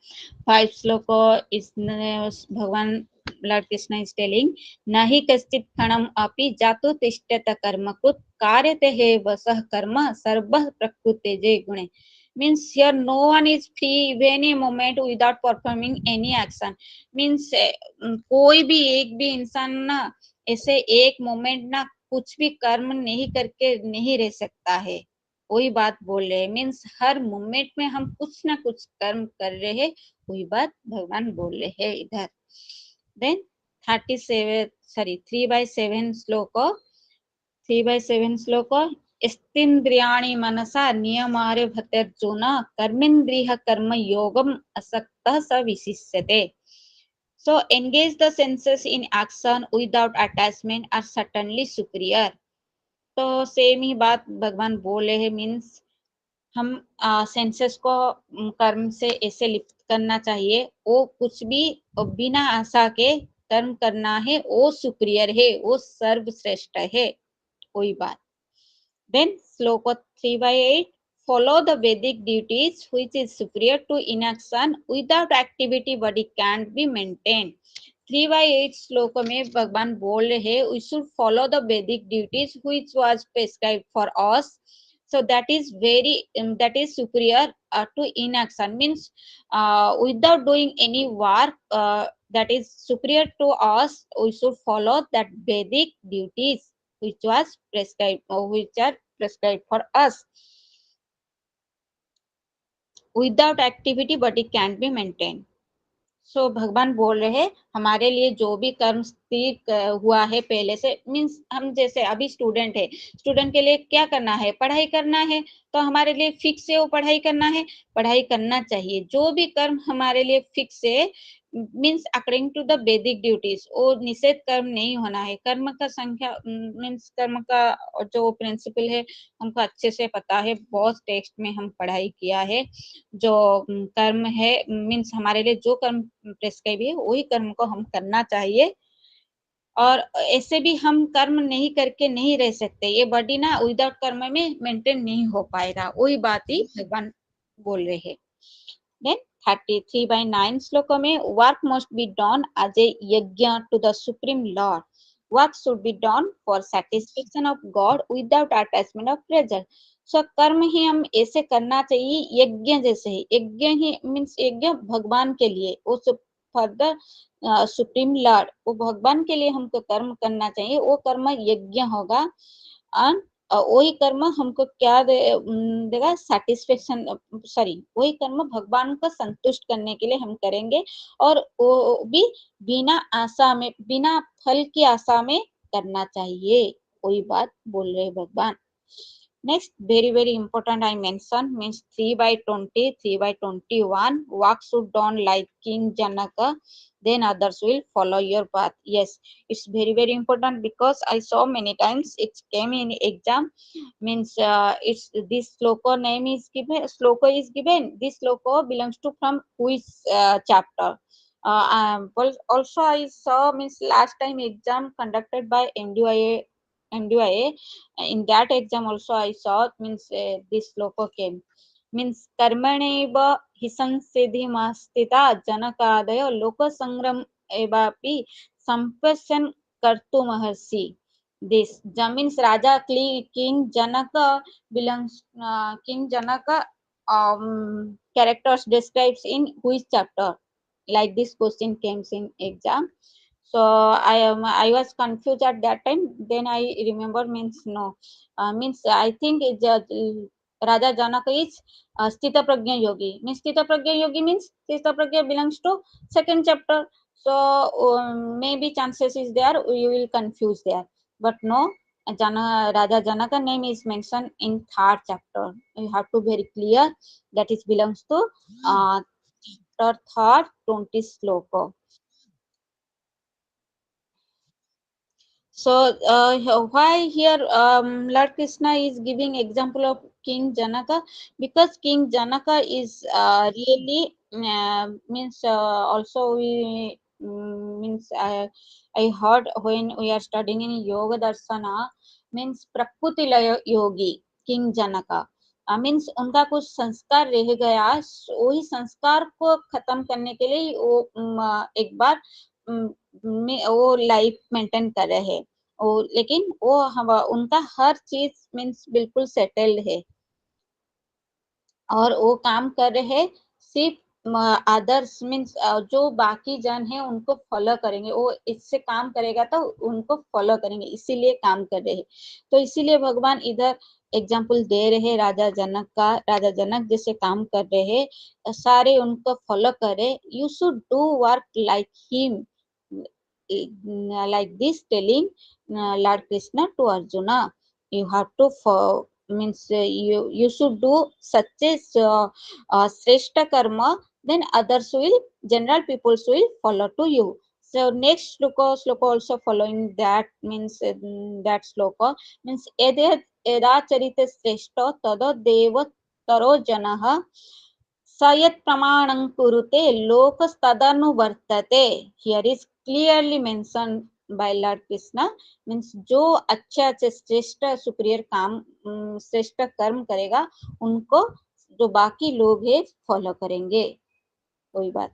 5 sloka is Bhagavan Lord Krishna is telling nahi kaschit khanam api jato tishtata karmakut karyate he vasah karma sarvah prakrute je gune. Means here no one is free any moment without performing any action. Means कोई भी एक भी इंसान ना ऐसे एक moment ना कुछ भी कर्म नहीं करके नहीं रह सकता है, वही बात बोल रहे. मीन्स हर मोमेंट में हम कुछ ना कुछ कर्म कर रहे हैं, वही बात भगवान बोल रहे हैं इधर. देन 3/7 श्लोक 3/7 श्लोक स्थिन्द्रियाणि मनसा नियमारे भतेर्जुन कर्मेन्द्रिय कर्म योगम असक्तः स विशिष्यते. So engage the senses in action without attachment are certainly superior. तो सेम ही बात भगवान बोले हैं. मीन्स हम सेंसेस को कर्म से ऐसे लिप्त करना चाहिए, वो कुछ भी बिना आशा के कर्म करना है, वो सुप्रियर है, वो सर्वश्रेष्ठ है, कोई बात. Then sloka 3/8, follow the Vedic duties which is superior to inaction. Without activity body can't be maintained. 3/8 श्लोक में भगवान बोल रहे हैं we should follow the Vedic duties which was prescribed for us. So that is very that is superior to inaction, means without doing any work that is superior to us, we should follow that Vedic duties which was prescribed or which are prescribed for us. Without activity body can't be maintained. सो भगवान बोल रहे हैं हमारे लिए जो भी कर्म स्थिर हुआ है पहले से, मीन्स हम जैसे अभी स्टूडेंट है, स्टूडेंट के लिए क्या करना है, पढ़ाई करना है, तो हमारे लिए फिक्स है वो पढ़ाई करना है, पढ़ाई करना चाहिए। जो भी कर्म हमारे लिए फिक्स है मीन्स अकॉर्डिंग टू द वैदिक ड्यूटीज, वो निषेध कर्म नहीं होना है। कर्म का संख्या मीन्स कर्म का जो प्रिंसिपल है हमको अच्छे से पता है, बहुत टेक्स्ट में हम पढ़ाई किया है। जो कर्म है मीन्स हमारे लिए जो कर्म प्रेस्क्राइब है वही कर्म को हम करना चाहिए, और ऐसे भी हम कर्म नहीं करके नहीं रह सकते, ये बॉडी ना विदाउट कर्म में मेंटेन नहीं हो पाएगा, वही बात ही भगवान बोल रहे हैं। देन 33/9 श्लोक में work must be done as a yajna to the supreme lord, work should be done for satisfaction of god without attachment of pleasure. So कर्म ही हम ऐसे करना चाहिए यज्ञ जैसे ही, यज्ञ ही मीन्स यज्ञ भगवान के लिए, वो फर्दर सुप्रीम लॉर्ड, वो भगवान के लिए हमको कर्म करना चाहिए, वो कर्म यज्ञ होगा। और वही कर्म हमको क्या देगा, सेटिस्फेक्शन, सॉरी वही कर्म भगवान को संतुष्ट करने के लिए हम करेंगे, और वो भी बिना आशा में, बिना फल की आशा में करना चाहिए, वही बात बोल रहे भगवान। Next, very important I mention means 3/20, 3/21. Work should done like King Janaka, then others will follow your path. Yes, it's very important because I saw many times it came in exam. Means it's this sloka name is given. Sloka is given. This sloka belongs to from which chapter? Also I saw means last time exam conducted by MDYA. In that exam also I saw means this sloka came means कर्मणैव हि संसिद्धिमस्थिता जनकादयो लोकसंग्रम एवापि संपश्यन् कर्तुमर्हसि। This means Raja King Janaka belongs King Janaka characters describes in which chapter? Like this question came in exam. So I was confused at that time. Then I remember means no means I think it's Raja Janaka is Sthita Pragya Yogi. Means Sthita Pragya Yogi means Sthita Pragya belongs to second chapter. So maybe chances is there you will confuse there, but no. Raja Janaka name is mentioned in third chapter. You have to very clear that it belongs to third 20 sloka. So why here Lord Krishna is giving example of King Janaka? Because King Janaka is really means also we means I heard when we are studying in Yoga Darsana means Prakriti Laya Yogi King Janaka. Means उनका कुछ संस्कार रह गया, वही संस्कार को खत्म करने के लिए वो एक बार वो लाइफ मेंटेन कर रहे हैं, लेकिन वो हम उनका हर चीज मीन्स बिल्कुल सेटल्ड है, और वो काम कर रहे हैं सिर्फ अदर्स मीन्स जो बाकी जन है उनको फॉलो करेंगे, वो इससे काम करेगा तो उनको फॉलो करेंगे, इसीलिए काम कर रहे हैं। तो इसीलिए भगवान इधर एग्जाम्पल दे रहे हैं राजा जनक का, राजा जनक जैसे काम कर रहे हैं सारे उनको फॉलो करे, you should do work like him, like this telling Lord Krishna to Arjuna, you have to means you should do such a shrestha karma, then others will, general people will follow to you. So next sloka also following that means that sloka means यदा चरित श्रेष्ठ तद देव तरो जनः सयत् प्रमाणं कुरुते लोकस्तदनुवर्तते. Here is clearly mentioned by Lord Krishna means जो अच्छे अच्छे श्रेष्ठ सुपीरियर काम श्रेष्ठ कर्म करेगा उनको जो बाकी लोग है फॉलो करेंगे। कोई बात,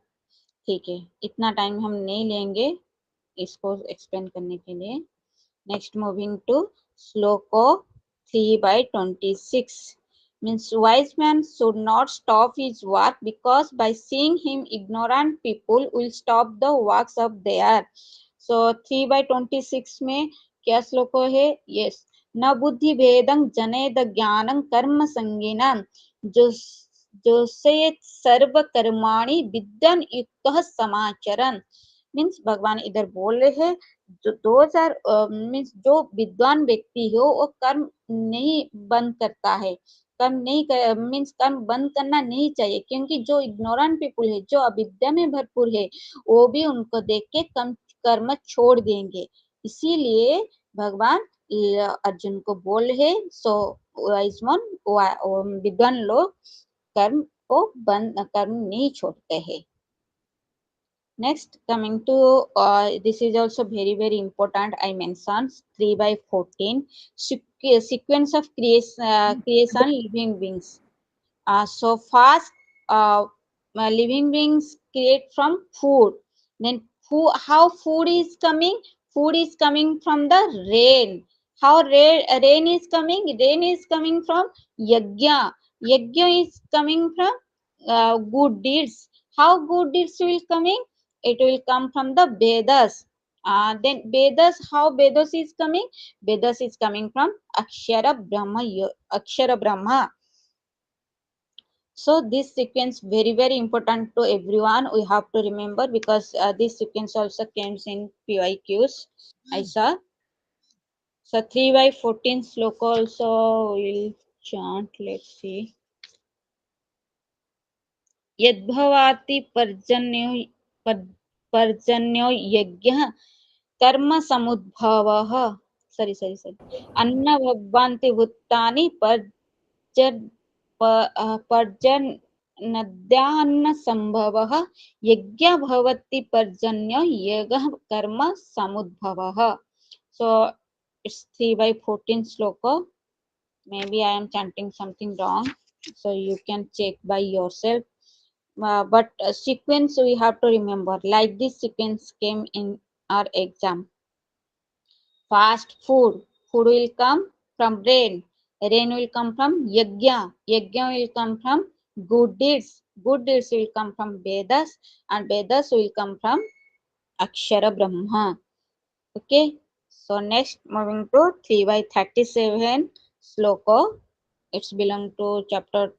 ठीक है, इतना टाइम हम नहीं लेंगे इसको एक्सप्लेन करने के लिए। नेक्स्ट मूविंग टू श्लोको 3/26 means wise man should not stop his work because by seeing him ignorant people will stop the works of their। so 3/26 में क्या श्लोक है? यस, न बुद्धि भेदं जनेद ज्ञानं कर्म संगीनम जो जो से सर्व कर्माणि विद्यन युक्त समाचरण। मीन्स भगवान इधर बोल रहे हैं जो 2000 मीन्स जो विद्वान व्यक्ति हो वो कर्म नहीं बंद करता है, कर्म नहीं कर, मीन्स कर्म बंद करना नहीं चाहिए, क्योंकि जो इग्नोरेंट पीपुल है जो अविद्या में भरपूर है वो भी उनको देख के कर्म छोड़ देंगे। इसीलिए भगवान अर्जुन को बोल है सो विद्वान लोग कर्म को बंद कर्म नहीं छोड़ते हैं। Next, coming to this is also very important. I mentioned 3/14 sequence of creation living beings. So first, living beings create from food. Then how food is coming? Food is coming from the rain. How rain is coming? Rain is coming from yajna. Yajna is coming from good deeds. How good deeds will coming? It will come from the Vedas. Then Vedas, how Vedas is coming? Vedas is coming from Akshara Brahma. Akshara Brahma. So this sequence very important to everyone. We have to remember because this sequence also comes in PYQs. I saw. So 3/14 sloka also will chant. Let's see. यद्भवाति पर्जन्यो यज्ञः कर्म समुद्भवः sorry अन्न भवन्ति भूतानि पर्जन्यद्यान्न संभवः यज्ञ भवति पर्जन्यो यज्ञः कर्म समुद्भवः। so it's 3/14 sloka. Maybe I am chanting something wrong, so you can check by yourself. But sequence we have to remember, like this sequence came in our exam. Fast food will come from rain will come from yajna will come from good deeds will come from Vedas, and Vedas will come from Akshara Brahma. Okay, so next moving to 3/37 sloka. It's belong to chapter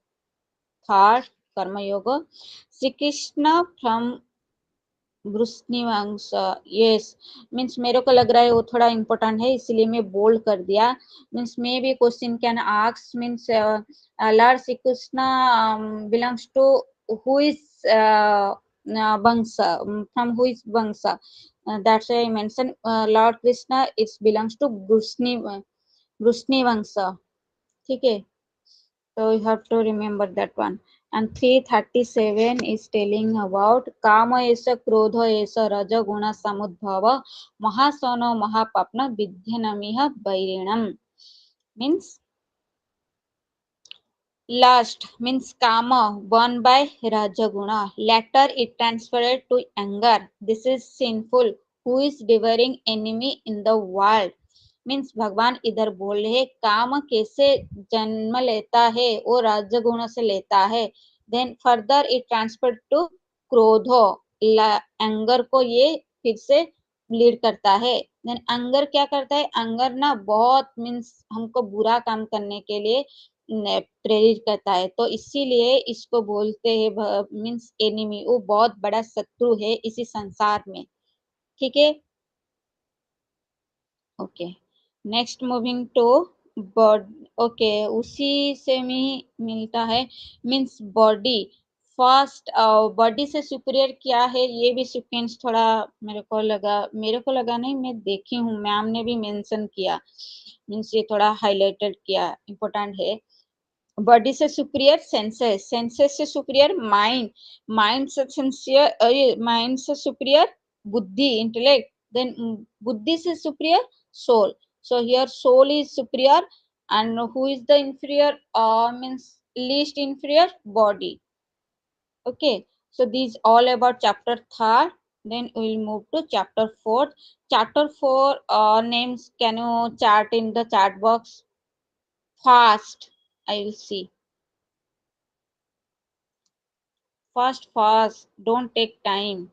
3 Karma Yoga. Shri Krishna from Vrishnivansh, yes means मेरे को लग रहा है वो थोड़ा important है इसलिए मैं बोल्ड कर दिया। Means maybe question can ask means lord Shri Krishna belongs to who is वंश फ्रॉम हु इज वंश, that's why I mention lord Krishna it's belongs to Vrishni वंश। ठीक है, so you have to remember that one. And 337 is telling about kama esa krodha esa raja guna samudbhava mahasano mahapapna vidyanamiha vairinam means lust means kama born by rajaguna, later it transferred to anger, this is sinful, who is devouring enemy in the world। Means भगवान इधर बोल रहे काम कैसे जन्म लेता है वो राजगुण से लेता है, then further it transfer to क्रोधो एंगर को ये फिर से लीड करता है। देन एंगर क्या करता है? एंगर ना बहुत मीन्स हमको बुरा काम करने के लिए प्रेरित करता है, तो इसीलिए इसको बोलते हैं मीन्स एनिमी, वो बहुत बड़ा शत्रु है इसी संसार में। ठीक है, okay next moving to body. Okay उसी से मिलता है मीन्स बॉडी फर्स्ट बॉडी से सुपीरियर क्या है ये भी सीक्वेंस थोड़ा मेरे को लगा नहीं, मैं देखी हूँ मैम ने भी मेंशन किया मीन्स ये थोड़ा हाईलाइटेड किया, इम्पोर्टेंट है। बॉडी से सुपीरियर सेंसेस, सेंसेस से सुपीरियर माइंड, माइंड से सुपीरियर बुद्धि intellect, Then buddhi is superior, soul. So here soul is superior, and who is the inferior? Means least inferior, body. Okay, so these all about chapter third. Then we will move to chapter fourth. Chapter four names. Can you chart in the chat box? Fast. I will see. Fast, fast. Don't take time.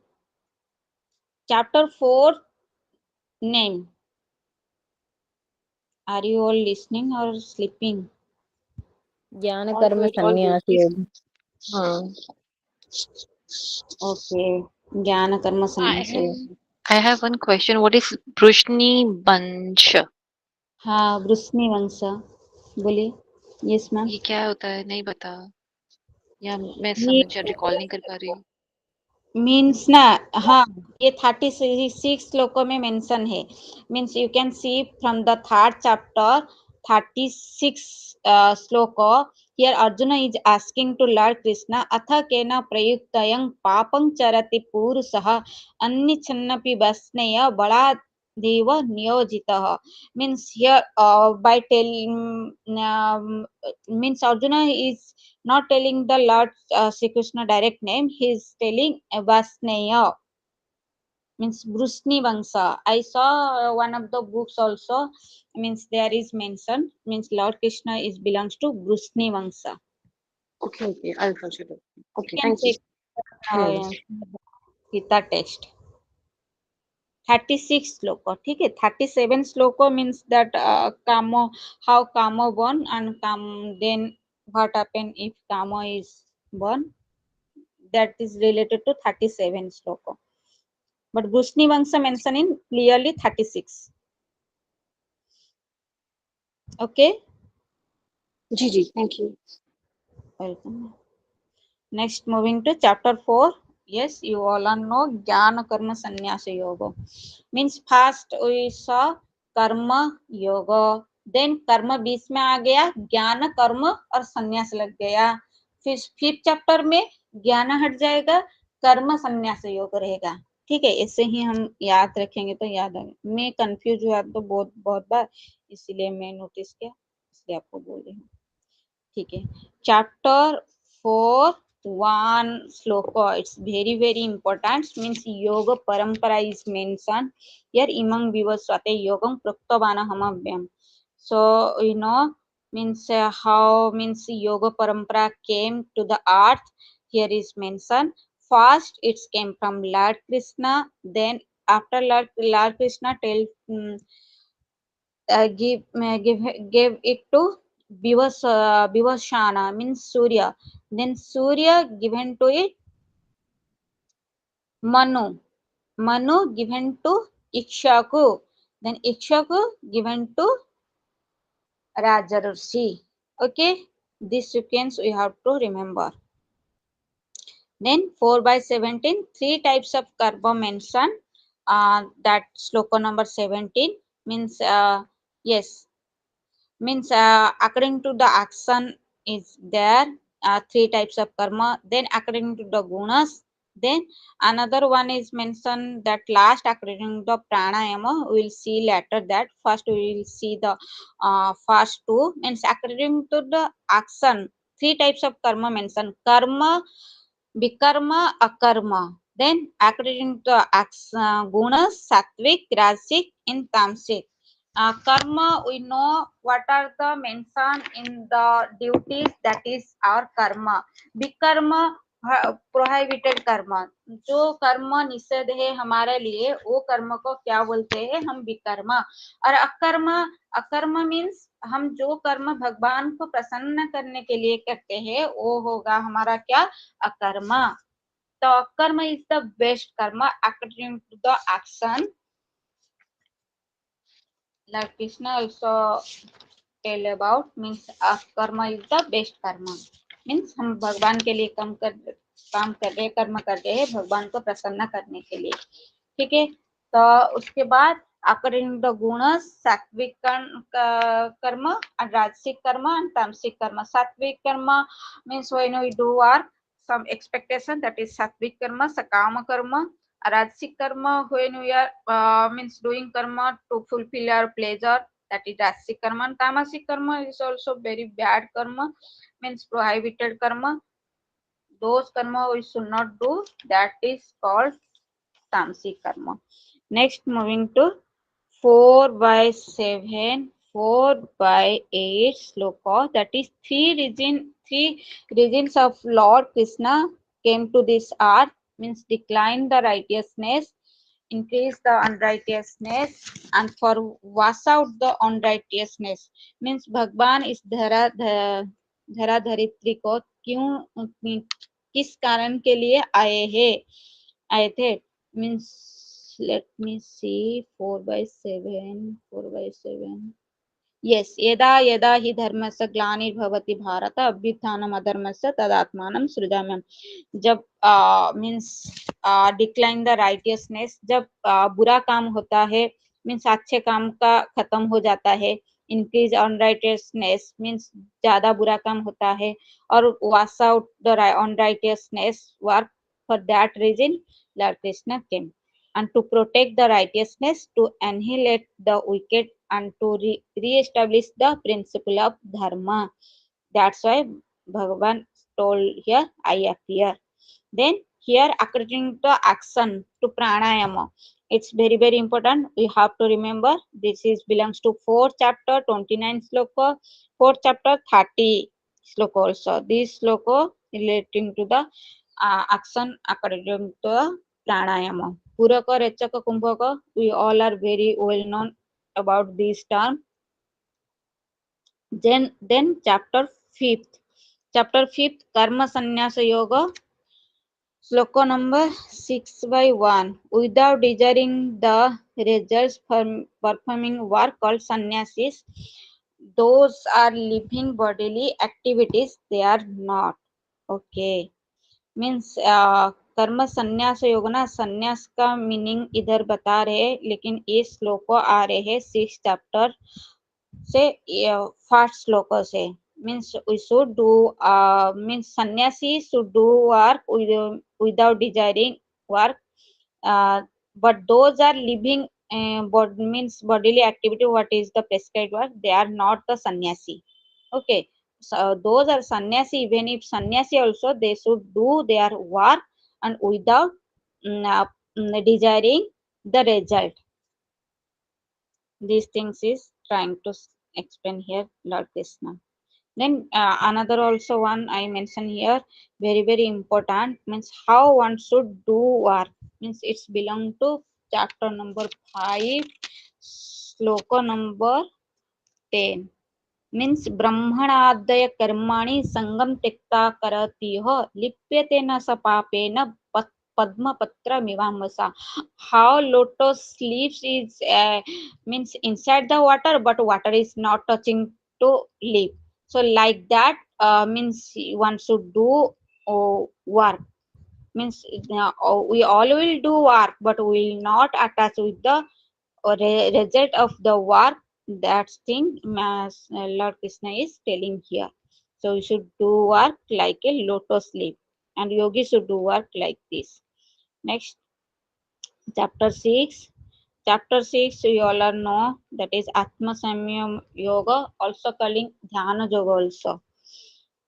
Chapter four name. Are you all listening or sleeping? ज्ञान All कर्म good, all good. संन्यास योग. हाँ. Okay. ज्ञान कर्म संन्यास I योग. I have one question. What is Prushni Bansha? हाँ, वृष्णि वंश. बोलिए. Yes ma'am. ये क्या होता है? नहीं पता. या मैं ये समझ रिकॉल नहीं कर पा रही हूँ. मीन्स ना, हाँ, ये 36 श्लोकों में मेंशन है. Means you can see from the third chapter 36 श्लोक. Here Arjun is asking to lord Krishna अथ केन प्रयुक्तयं पापं चरति पुरुषः अन्निच्छन्नपि वस्नेय बलादेव नियोजितः. Means here by telling means Arjuna is not telling the Lord Sri Krishna direct name. He is telling Vasneya, means Brusni Vangsa. I saw one of the books also, means there is mention, means Lord Krishna is belongs to Brusni Vangsa. Okay. I'll consider. Okay, You can thank you. check uh, Gita text. 36 sloka, ठीक है. 37 sloka means that kamo, how kamo born, and then what happen if kamo is born. That is related to 37 sloka. But Brusni Vangsa mentioned in clearly 36. Okay. Ji, thank you. Welcome. Next, moving to chapter 4. Yes, you all know Jnana Karma Sannyasa Yoga. Means first we saw Karma Yoga. Then कर्म बीच में आ गया, ज्ञान कर्म और संन्यास लग गया. फिर फिफ्थ चैप्टर में ज्ञान हट जाएगा, कर्म संन्यास योग रहेगा. ठीक है, ऐसे ही हम याद रखेंगे तो याद आएगा. मैं कंफ्यूज हुआ तो बहुत बार, इसीलिए मैं नोटिस किया, इसलिए आपको बोल रही हूँ. ठीक है. Chapter 4 one sloka, it's very important. Means yoga parampara is mentioned here. Imang vivasvate yogam praktavana hamavyam. So means how means yoga parampara came to the earth. Here is mentioned. First it came from Lord Krishna. Then after Lord Krishna gave it to Vivasana, means Surya. Then Surya given to it Manu given to Ikshaku. Then Ikshaku given to Rajarshi. Okay, this sequence we have to remember. Then 4/17, three types of karma mentioned. That sloka number 17 means yes, means according to the action is there, three types of karma. Then according to the gunas. Then another one is mentioned that last according to the pranayama. We will see later. That first we will see the first two, means according to the action, three types of karma mentioned: karma, vikarma, akarma. Then according to the gunas, sattvic, rajasic, and tamasic. Karma, we know what are the mention in the duties, that is our karma. विकर्म prohibited कर्म, जो कर्म निषेध है हमारे लिए, वो कर्म को क्या बोलते हैं हम? विकर्म. और अकर्म, अकर्म मीन्स हम जो कर्म भगवान को प्रसन्न करने के लिए करते हैं, वो होगा हमारा क्या? अकर्म. तो अकर्म is the best karma according to the action. Lord Krishna also tell about, means karma is the best karma. Means हम भगवान के लिए काम कर रहे हैं, कर्म कर रहे हैं भगवान को प्रसन्न करने के लिए. ठीक है. तो उसके बाद according to the gunas, सात्विक कर्म, राजसिक कर्म and तामसिक कर्म. सात्विक कर्म means when we do our some expectation, that is sattvic karma, sakama karma. Rajasic karma, when we are means doing karma to fulfill our pleasure, that is Rajasic karma. And Tamasic karma is also very bad karma, means prohibited karma. Those karma we should not do. That is called Tamasic karma. Next, moving to 4 by 7, 4 by 8 sloka. That is three reasons of Lord Krishna came to this earth, means decline the righteousness, increase the unrighteousness, and for wash out the unrighteousness. Means भगवान इस धरा धरित्री को क्यों किस कारण के लिए आए थे means let me see 4 by 7 yes यदा यदा हि धर्मस्य ग्लानिर्भवति भारत अभ्युत्थानम् अधर्मस्य तदात्मानं सृजाम्यहम् जब means डिक्लाइन द राइटियसनेस जब बुरा काम होता है means अच्छे काम का खत्म हो जाता है increase unrighteousness means ज्यादा बुरा काम होता है और wash out the unrighteousness work for that reason Lord Krishna came and to protect the righteousness, to annihilate the wicked, and to re-establish the principle of dharma. That's why Bhagavan told here, I appear. Then here, according to action, to pranayama, it's very, very important. We have to remember this is belongs to 4th chapter, 29 sloka, 4th chapter, 30 sloka also. This sloka relating to the action according to pranayama. Puraka, Rechaka, Kumbhaka, we all are very well known about this term. Then chapter 5th. Chapter 5th, Karma Sannyasa Yoga. Sloka number 6 by 1. Without desiring the results from performing work called sannyasis, those are living bodily activities, they are not. Okay. Means कर्म संन्यास योग ना संन्यास का meaning इधर बता रहे हैं लेकिन ये श्लोक आ रहे हैं 6 चैप्टर से फर्स्ट श्लोक से means we should do means sannyasi should do work without desiring work but those are living means bodily activity what is the prescribed work they are not the sannyasi okay so those are sannyasi even if sannyasi also they should do their work and without desiring the result these things is trying to explain here Lord Krishna. Then another also one I mention here very very important means how one should do work means it's belong to chapter number 5 sloka number 10 means ब्रह्मणादय कर्माणि संगम त्यक्ता करतीह लिप्यते न स पापेन padma mivamasa how lotus leaves is means inside the water but water is not touching to leaf so like that means one should do work means we all will do work but we will not attach with the result of the work that thing Lord Krishna is telling here so we should do work like a lotus leaf and yogi should do work like this next chapter 6 chapter 6 you all are know that is atma samyam yoga also calling dhyana yoga also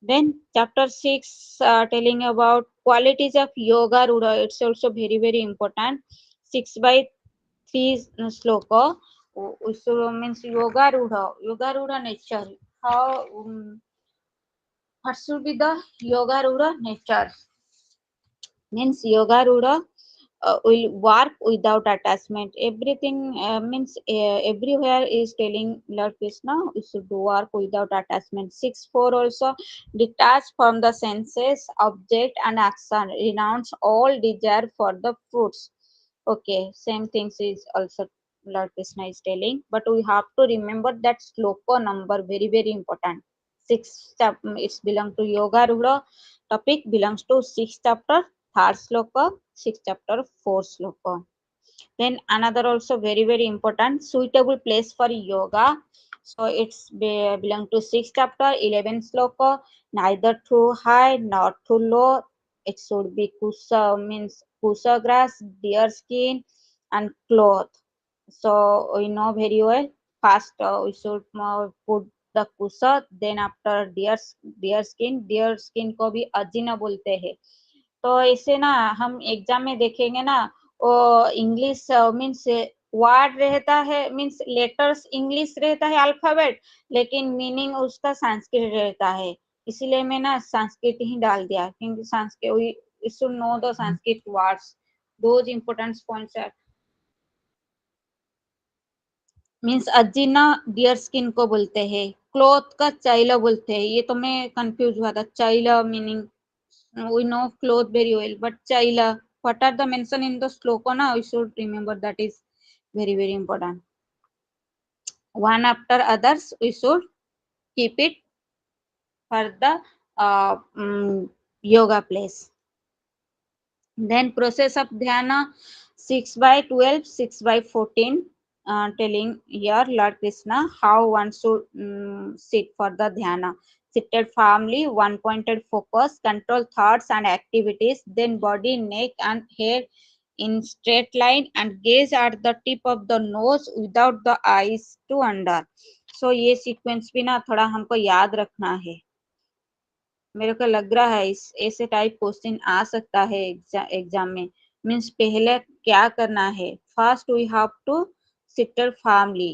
then chapter 6 telling about qualities of yoga rudha it's also very very important 6 by 3 sloka so means yoga rudha nature how what should be the yoga rudha nature means yoga rudha will work without attachment everything means everywhere is telling Lord Krishna we should do work without attachment 6:4 also detach from the senses object and action renounce all desire for the fruits okay same things is also Lord Krishna is telling but we have to remember that sloka number very very important 6 it's belong to yoga rudha topic belongs to 6 chapter 3rd sloka 6 chapter 4 sloka then another also very very important suitable place for yoga so it's belong to 6 chapter 11 sloka neither too high nor too low it should be kusa means pusa grass, deer skin, and cloth. So we know very well. First, we should put the pusa, then after deer skin को भी अजीना बोलते हैं. तो ऐसे ना हम exam में देखेंगे ना, वो इंग्लिश मीन्स वर्ड रहता है, मीन्स लेटर्स इंग्लिश रहता है अल्फाबेट, लेकिन मीनिंग उसका संस्कृत रहता है. इसीलिए मैं ना संस्कृत ही डाल दिया, क्योंकि Sanskrit we should know the Sanskrit words. Those important points are means अजीना डियर स्किन को बोलते हैं, क्लोथ का चाइला बोलते हैं. ये तो मैं कंफ्यूज हुआ था. चाइला meaning we know cloth very well, but chaila, what are the mention in the sloka now? We should remember, that is very very important. One after others we should keep it for the yoga place. Then process of dhyana 6/12, 6/14, telling here Lord Krishna how one should sit for the dhyana. Seated firmly, one pointed focus, control thoughts and activities, then body, neck and head in straight line, and gaze at the tip of the nose without the eyes to under. So ये sequence भी ना थोड़ा हमको याद रखना है. मेरे को लग रहा है इस ऐसे टाइप क्वेश्चन आ सकता है एग्जाम में. मीन्स पहले क्या करना है, first we have to sitter formally,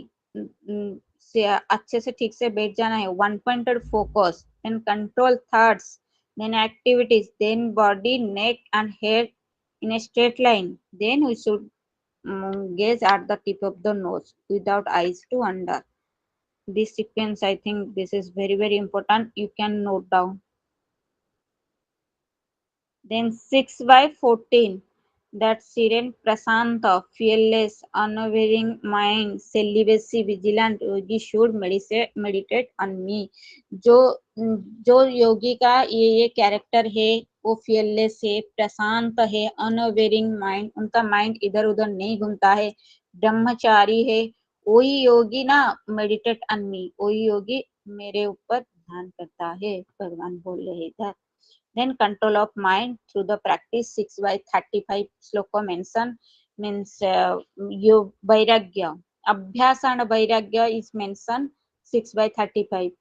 से अच्छे से ठीक से बैठ जाना है. One pointed focus, then control thoughts, then activities, then body, neck and head in a straight line, then we should gaze at the tip of the nose without eyes to under. This sequence, I think this is very very important, you can note down. Then 6/14, that serene, prasanta, fearless, unwavering mind, celibacy, vigilant yogi should meditate on me. जो जो योगी का ये character है, वो fearless है, प्रशांत है, unwavering mind, उनका mind इधर उधर नहीं घूमता है, ब्रह्मचारी है, वही योगी ना मेडिटेट ऑन मी, वही योगी मेरे ऊपर ध्यान करता है, भगवान बोल रहे इधर. Then control of mind through the practice 6/35 sloka mention means you vairagya, abhyas and vairagya is mentioned 6/35,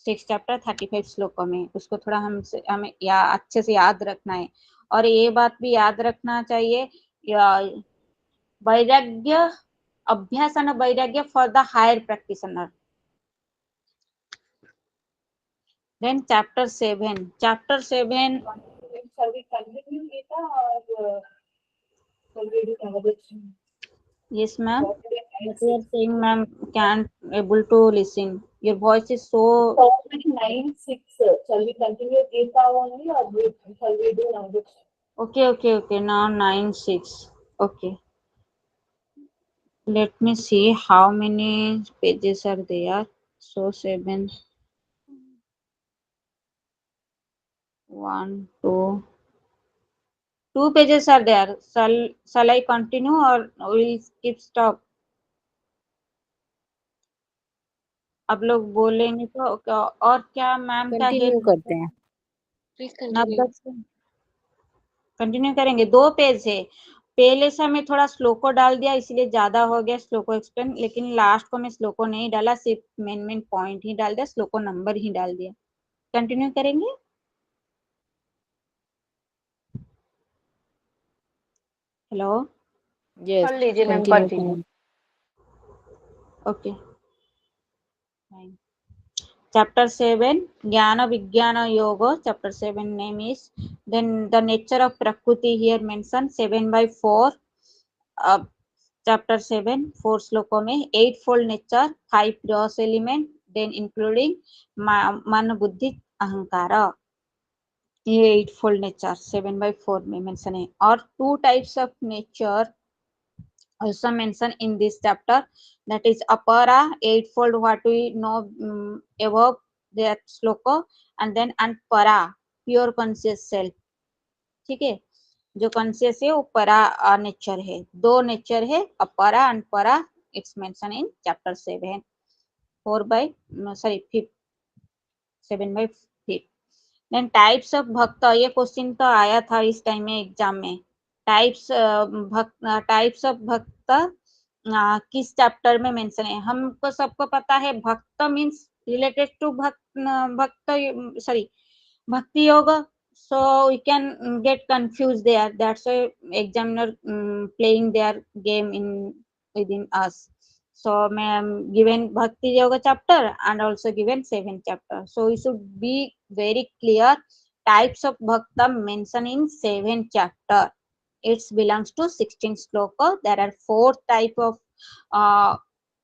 6 chapter 35 श्लोकों में. उसको थोड़ा हमें अच्छे से याद रखना है. और ये बात भी याद रखना चाहिए, वैराग्य, अभ्यास and वैराग्य for the higher practitioner. Then chapter 7. Chapter 7. Shall we continue Gita or shall we do another thing? Yes, ma'am. What you are saying, ma'am, can't able to listen. Your voice is so. Topic 9-6. Shall we continue Gita only or shall we do another thing? Okay. Now 9-6. Okay. Let me see how many pages are there. So 7. 1, 2. 2 pages are there. Shall I continue or will skip stop? आप लोग बोलेंगे तो और क्या ma'am का continue help करते हैं. Please continue. Continue करेंगे. 2 पेज है. पहले से मैं थोड़ा स्लोको डाल दिया, इसलिए ज्यादा हो गया स्लोको एक्सप्लेन, लेकिन लास्ट को मैं स्लोको नहीं डाला, सिर्फ मेन पॉइंट ही डाल दिया, स्लोको नंबर ही डाल दिया. कंटिन्यू करेंगे. हेलो. यस, कर लीजिए मैम, कंटिन्यू कंटिन्यू. करें. Okay. Chapter 7, Jnana Vijnana Yoga. Chapter 7 name is. Then the nature of Prakriti here mentioned 7/4. Chapter 7, 4 श्लोकों में 8-fold nature, 5 gross element, then including मन बुद्धि अहंकारा. ये 8-fold nature 7/4 में mention है. और 2 types of nature also mentioned in this chapter, that is apara, 8-fold what we know above that sloka, and then anpara, pure conscious self. ठीक है, जो conscious है वो परा नेचर है. 2 नेचर है, Apara and Para. It's mention in chapter 7 7/5. Then types of भक्त, ये क्वेश्चन तो आया था इस टाइम में एग्जाम में। टाइप्स ऑफ भक्त किस चैप्टर में मेंशन है? हमको सबको पता है भक्त मीन्स रिलेटेड टू भक्त sorry bhakti yoga, so we can get confused there. That's why examiner playing their game in within us. So ma'am given bhakti yoga chapter and also given 7 chapter, so we should be very clear types of bhakta mentioned in 7 chapter. It belongs to 16 sloka. There are 4 type of uh,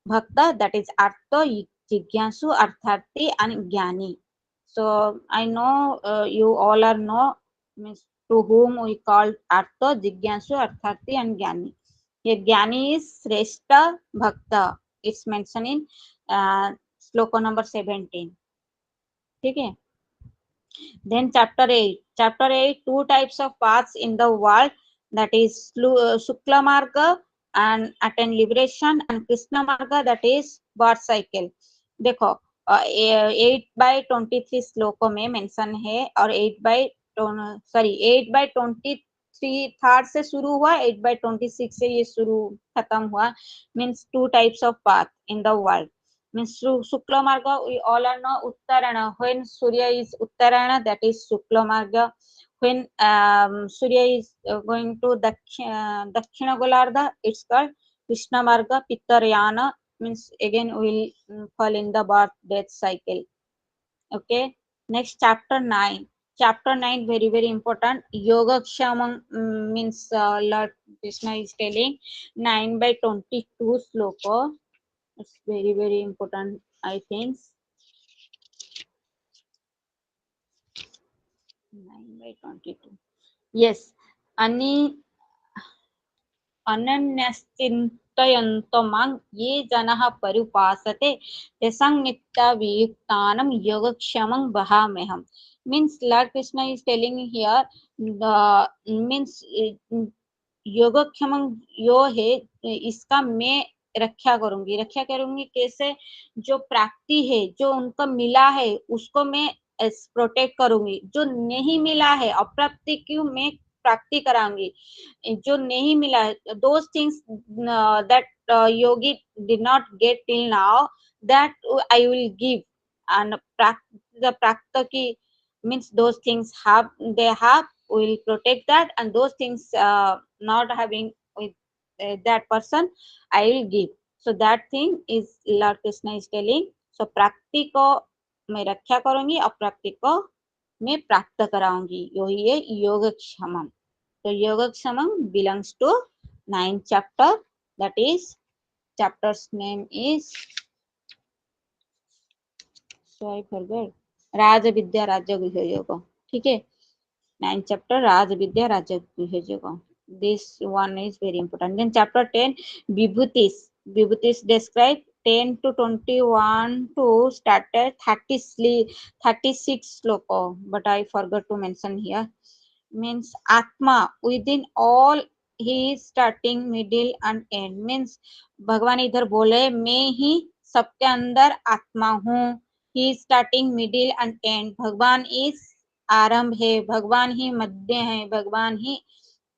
bhakta, that is artha, jigyasu, artharthi and jnani. So I know you all are know means to whom we call artha, jigyasu, artharthi and jnani. Here jnani is shrestha bhakta. It's mentioned in sloka number 17. ठीक है? Then chapter 8. Chapter 8, 2 types of paths in the world, that is Shukla Marga and attain liberation, and Krishna Marga, that is birth cycle. देखो 8/23 श्लोकों में mention है और 8/23 third से शुरू हुआ, 8/26 से ये शुरू खत्म हुआ, means 2 types of path in the world. Means Shukla Marga, we all are know Uttarayana. When Surya is Uttarayana, that is Shukla Marga. When Surya is going to Dakshina Golardha, it's called Krishna Marga. Pittarayana means again we will fall in the birth death cycle. Okay. Next chapter 9. Chapter 9 very very important. Yoga Kshamam means Lord Krishna is telling 9/22 sloka. It's very very important, I think. 9/22. Yes. Ani अनन्यश्चिन्तयन्तो मां ये जनाः परिपासते तेषां नित्यवियुक्तानां योगक्षेमं वहाम्यहम्. Means Lord Krishna is telling here means योगक्षेम यो है, इसका मैं रक्षा करूंगी कैसे? जो प्राप्ति है, जो उनको मिला है उसको मैं प्रोटेक्ट करूंगी, जो नहीं मिला है अप्राप्ति की मैं प्राप्ति कराऊंगी. जो नहीं मिला है, those things that yogi did not get till now, that I will give. And the prakta ki means those things have, they have, will protect that, and those things not having with that person, I will give. So that thing is Lord Krishna is telling. So प्राप्ति को मैं रक्षा करूंगी, अप्राप्ति को मैं प्राप्त कराऊंगी, यही है योगक्षेमम. So yogakshamam belongs to 9th chapter, that is chapter's name is, so I forgot, Raja Vidya Raja Guhya Yoga. ठीक है, 9th chapter Raja Vidya Raja Guhya Yoga. This one is very important. Then chapter 10 Vibhutis. Vibhutis describe 10 to 21 to started 36 sloka, but I forgot to mention here. Means Atma within all, he is starting, middle and end. Means भगवान इधर बोले मैं ही सबके अंदर आत्मा हूँ. ही starting middle and and. भगवान इस आरंभ है, भगवान ही मध्य है, भगवान ही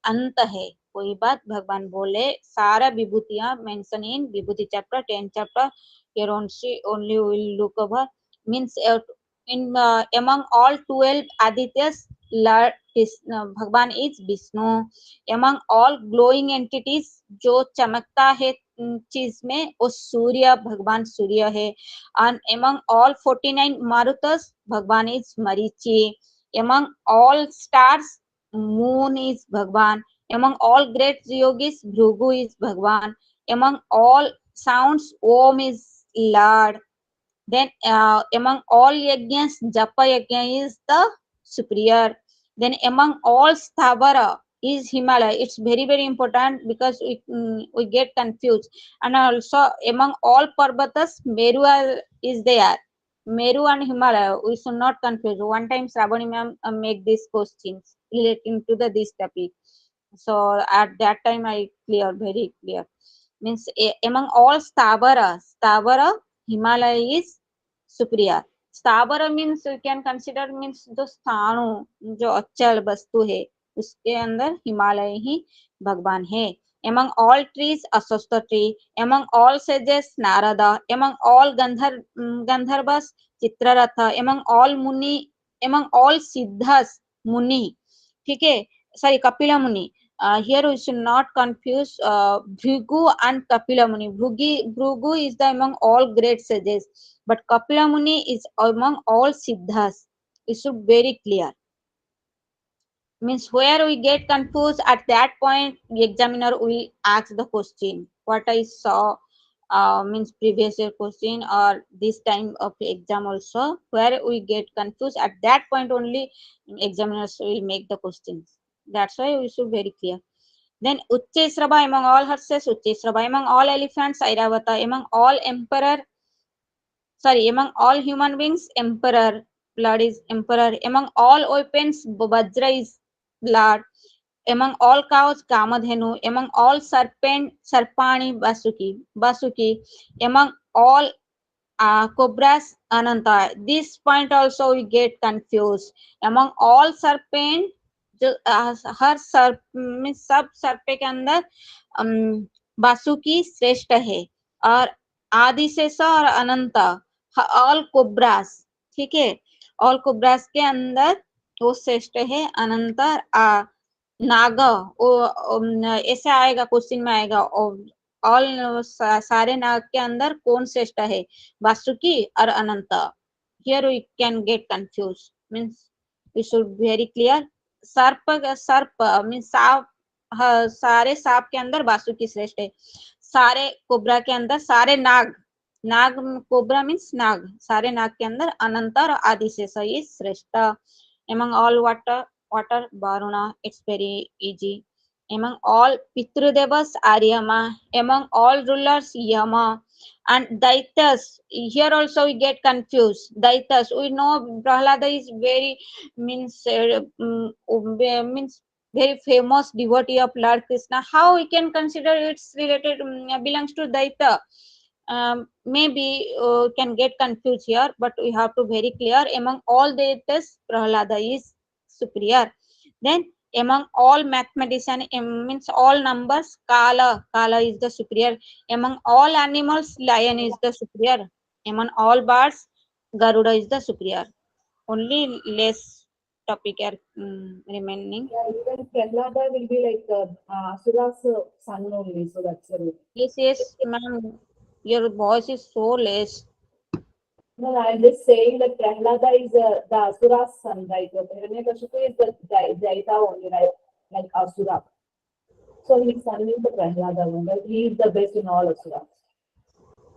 अंत है. कोई बात भगवान बोले सारा विभूतियां mention in Vibhuti chapter 10 chapter. here only will look over. Means in among all 12 Adityas, Lord भगवान is Vishnu. among all glowing entities, जो चमकता है चीज में, वो सूर्य, भगवान सूर्य है. and among all 49 Marutas, भगवान is Marichi. among all stars, moon is Bhagwan. Among all great yogis, Bhrigu is Bhagwan. Among all sounds, Om is Lord. Then among all yajnas, Japa yajna is the superior. Then among all sthavara is Himalaya. It's very very important because we get confused. And also among all parvatas, Meru is there. Meru and Himalaya, we should not confuse. One time Shravani ma'am make these questions relating to this topic. So at that time I clear, very clear. Means among all Stavara, Himalaya is superior. स्थावर means you can consider means जो स्थाणु जो अचल वस्तु है उसके अंदर हिमालय ही भगवान है. Among all trees, Aswastha tree. Among all sages, Narada. Among all Gandharvas, Chitraratha. Among all Muni, among all Siddhas, Muni. ठीक है, sorry, Kapila Muni. Here we should not confuse Bhrigu and Kapila Muni. Bhrigu is the among all great sages, but Kapila Muni is among all Siddhas. It should be very clear. Means where we get confused at that point, the examiner will ask the question what I saw, means previous year question or this time of exam also, where we get confused at that point only examiners will make the questions. That's why we should very clear. Then Uchchesrabha among all horses, Uchchesrabha among all elephants, Airavata among all emperor, sorry, among all human beings, emperor, blood is emperor. Among all weapons, Vajra is blood. Among all cows, Kamadhenu. Among all serpent, Sarpani, Basuki. Among all cobras, Ananta. This point also we get confused. Among all serpent, जो हर सर्प में सब सर्पे के अंदर बासुकी श्रेष्ठ है और आदि शेष और अनंत ऑल कोब्रास, ठीक है, ऑल कोब्रास के अंदर वो श्रेष्ठ है अनंत नाग ऐसे आएगा क्वेश्चन में आएगा ऑल सारे नाग के अंदर कौन श्रेष्ठ है वासुकी और Ananta. Here we can get confuse means we should very clear. सर्प मीन्स सांप, सारे सांप के अंदर वासुकी श्रेष्ठ है, सारे कोबरा के अंदर सारे नाग कोबरा मीन्स नाग, सारे नाग के अंदर अनंत और आदि शेष इज श्रेष्ठ. among all water Varuna, it's very easy. Among all Pitrudevas, Aryama. Among all rulers, Yama. And Daitas, here also we get confused. Daitas, we know Prahlada is very, means very famous devotee of Lord Krishna. How we can consider it's related, belongs to Daita? Maybe can get confused here, but we have to very clear. Among all Daitas, Prahlada is superior. Then among all mathematician, means all numbers, Kala is the superior. Among all animals, lion is the superior. Among all birds, Garuda is the superior. Only less topic are remaining. Yeah, even Prahlada will be like Asura's son only, so that's the reason. Yes, ma'am. Your voice is so less. No, I'm just saying that Prahlada is the Asura's son, right? Hiranyakashipu is the Daita only, right? Like Asura. So his son is the Prahlada one, right? He is the best in all Asuras.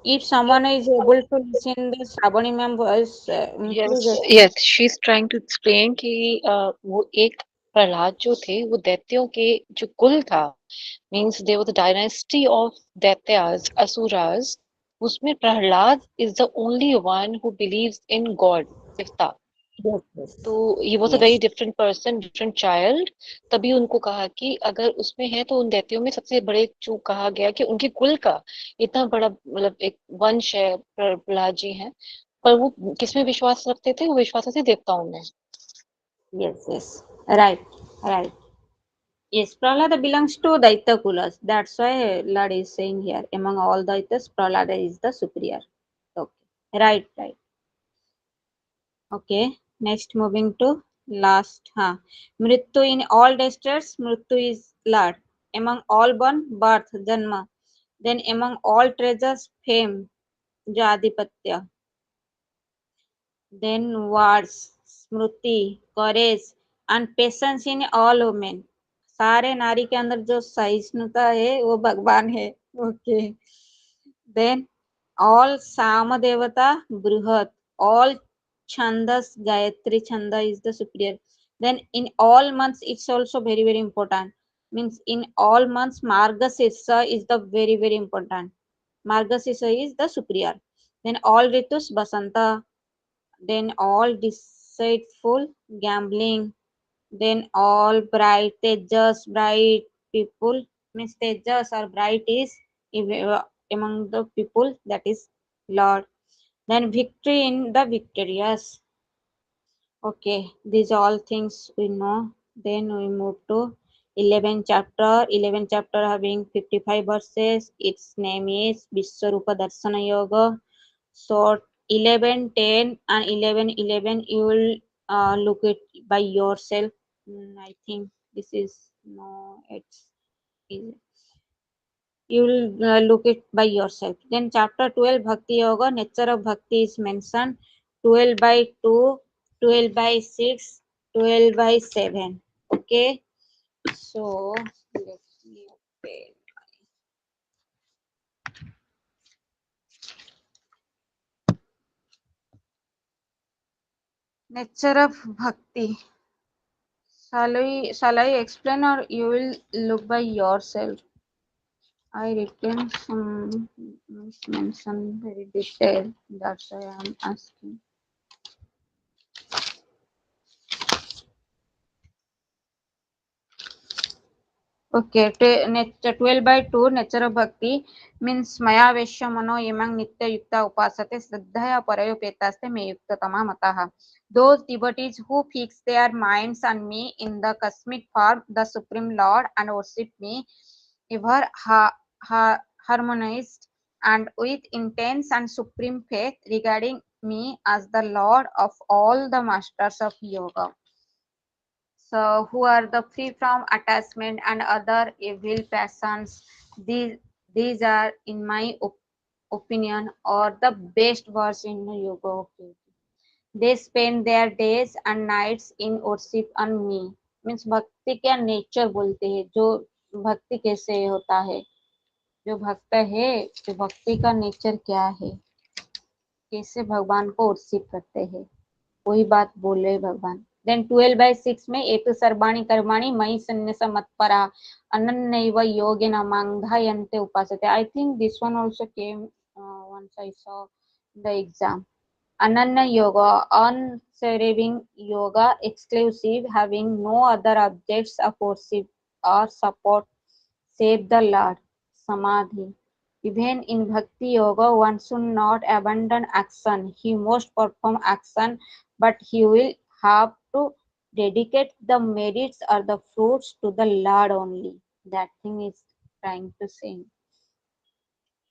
If someone is able to listen the Shravani ma'am voice, Yes, she's trying to explain कि वो एक प्रहलाद जो थे वो दैत्यों के जो कुल था, means they were the dynasty of Daityas, Asuras. उसमें Prahlad is the only one who believes in God, Sivta. तो he was a very different person, different child. तभी उनको कहा कि अगर उसमें है तो उन दैत्यों में सबसे बड़े जो कहा गया कि उनके कुल का इतना बड़ा मतलब एक वंश है, प्रहलाद जी हैं, पर वो किसमें विश्वास रखते थे? वो विश्वास रखते देवताओं में. Yes, right. Yes, Prahlada belongs to Daita Kulas. That's why Lord is saying here, among all Daitas, Prahlada is the superior. Okay, right. Okay, next moving to last. Mrityu in all desters, Mrityu is Lord. Among all born, birth, Janma. Then among all treasures, fame, Jadipatya. Then words, Smriti, courage, and patience in all women. सारे नारी के अंदर जो सहिष्णुता है वो भगवान है. ओके. देन ऑल साम देवता बृहत, ऑल छंदस गायत्री छंद is the superior. Then in all months it's also very important. Means in all months Margasirsa is the very important. Margasirsa is the superior. Then all ritus Basanta. Then all deceitful gambling. Then all bright, tejas, bright people, means tejas or bright is among the people, that is Lord. Then victory in the victorious. Okay, these all things we know. Then we move to 11th chapter. 11th chapter having 55 verses. Its name is Vishwarupa Darshana Yoga. So 11, 10 and 11, 11 you will look it by yourself. I think this is no, it's easy. You will look it by yourself. Then chapter 12 Bhakti Yoga, nature of Bhakti is mentioned. 12 by 2, 12 by 6, 12 by 7. Okay, so let me open. Nature of Bhakti. Shall I explain or you will look by yourself? I written some mention very detailed. That's why I am asking. Okay, 12 by 2 nature of bhakti means maya veshya mano yamang nitya yukta upasate श्रद्धया parayopetasте me yuktatama mataha. Those devotees who fix their minds on me in the cosmic form, the Supreme Lord, and worship me ever harmonized and with intense and supreme faith regarding me as the Lord of all the masters of yoga. So who are the free from attachment and other evil passions. These are in my opinion are the best verse in yoga. Okay. They spend their days and nights in worship on me. Means भक्ति का nature बोलते हैं, जो भक्ति कैसे होता है, जो भक्त है, जो भक्ति का नेचर क्या है, कैसे भगवान को वर्शिप करते हैं, वही बात बोल रहे भगवान. देन 12 by 6 में एतु सर्वाणि कर्माणि मयि सन्न्यास मत्परा अनन्यैव योगेन मांधायन्ते उपासते. I think this one also came once I saw the exam. Ananya yoga, unswerving yoga, exclusive, having no other objects of worship or support save the Lord. Samadhi. Even in Bhakti Yoga, one should not abandon action. He must perform action, but he will have to dedicate the merits or the fruits to the Lord only. That thing is trying to say.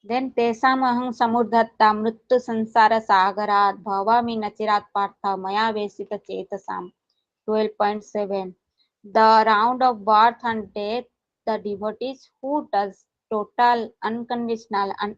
Then तेषाम् अहं समुद्धता मृत्यु संसार सागरात् भवामि न चिरात् पार्थ मया वेशित चेतसाम्. 12.7 The round of birth and death, the devotees who does total, unconditional and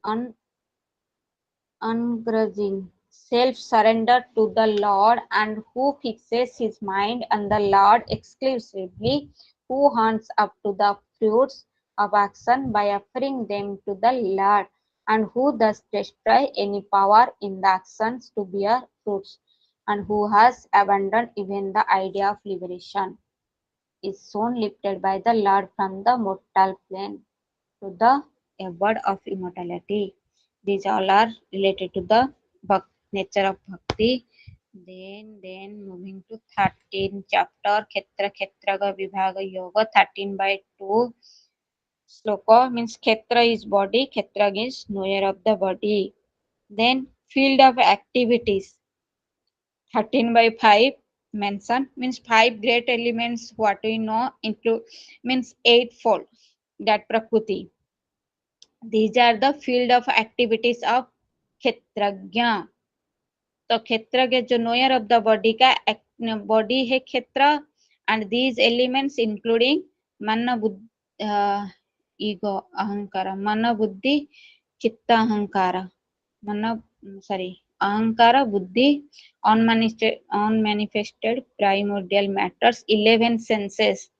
ungrudging self-surrender to the Lord and who fixes his mind on the Lord exclusively, who hunts up to the fruits of action by offering them to the Lord, and who thus destroy any power in the actions to bear fruits, and who has abandoned even the idea of liberation, is soon lifted by the Lord from the mortal plane to the abode of immortality. These all are related to the nature of bhakti. Then moving to 13th chapter, Kshetra Vibhaga Yoga, 13 by 2 sloka means Kshetra is body, Kshetra is knower of the body. Then field of activities, 13 by 5 mention means 5 great elements what we know include means eightfold that prakriti. These are the field of activities of Kshetrajna. तो क्षेत्र जो Noire of the body का body है क्षेत्र and these elements including मन बुद्धि ego अहंकार मन बुद्धि चित्त अहंकार मन सॉरी अहंकार बुद्धि unmanifested primordial matters 11 senses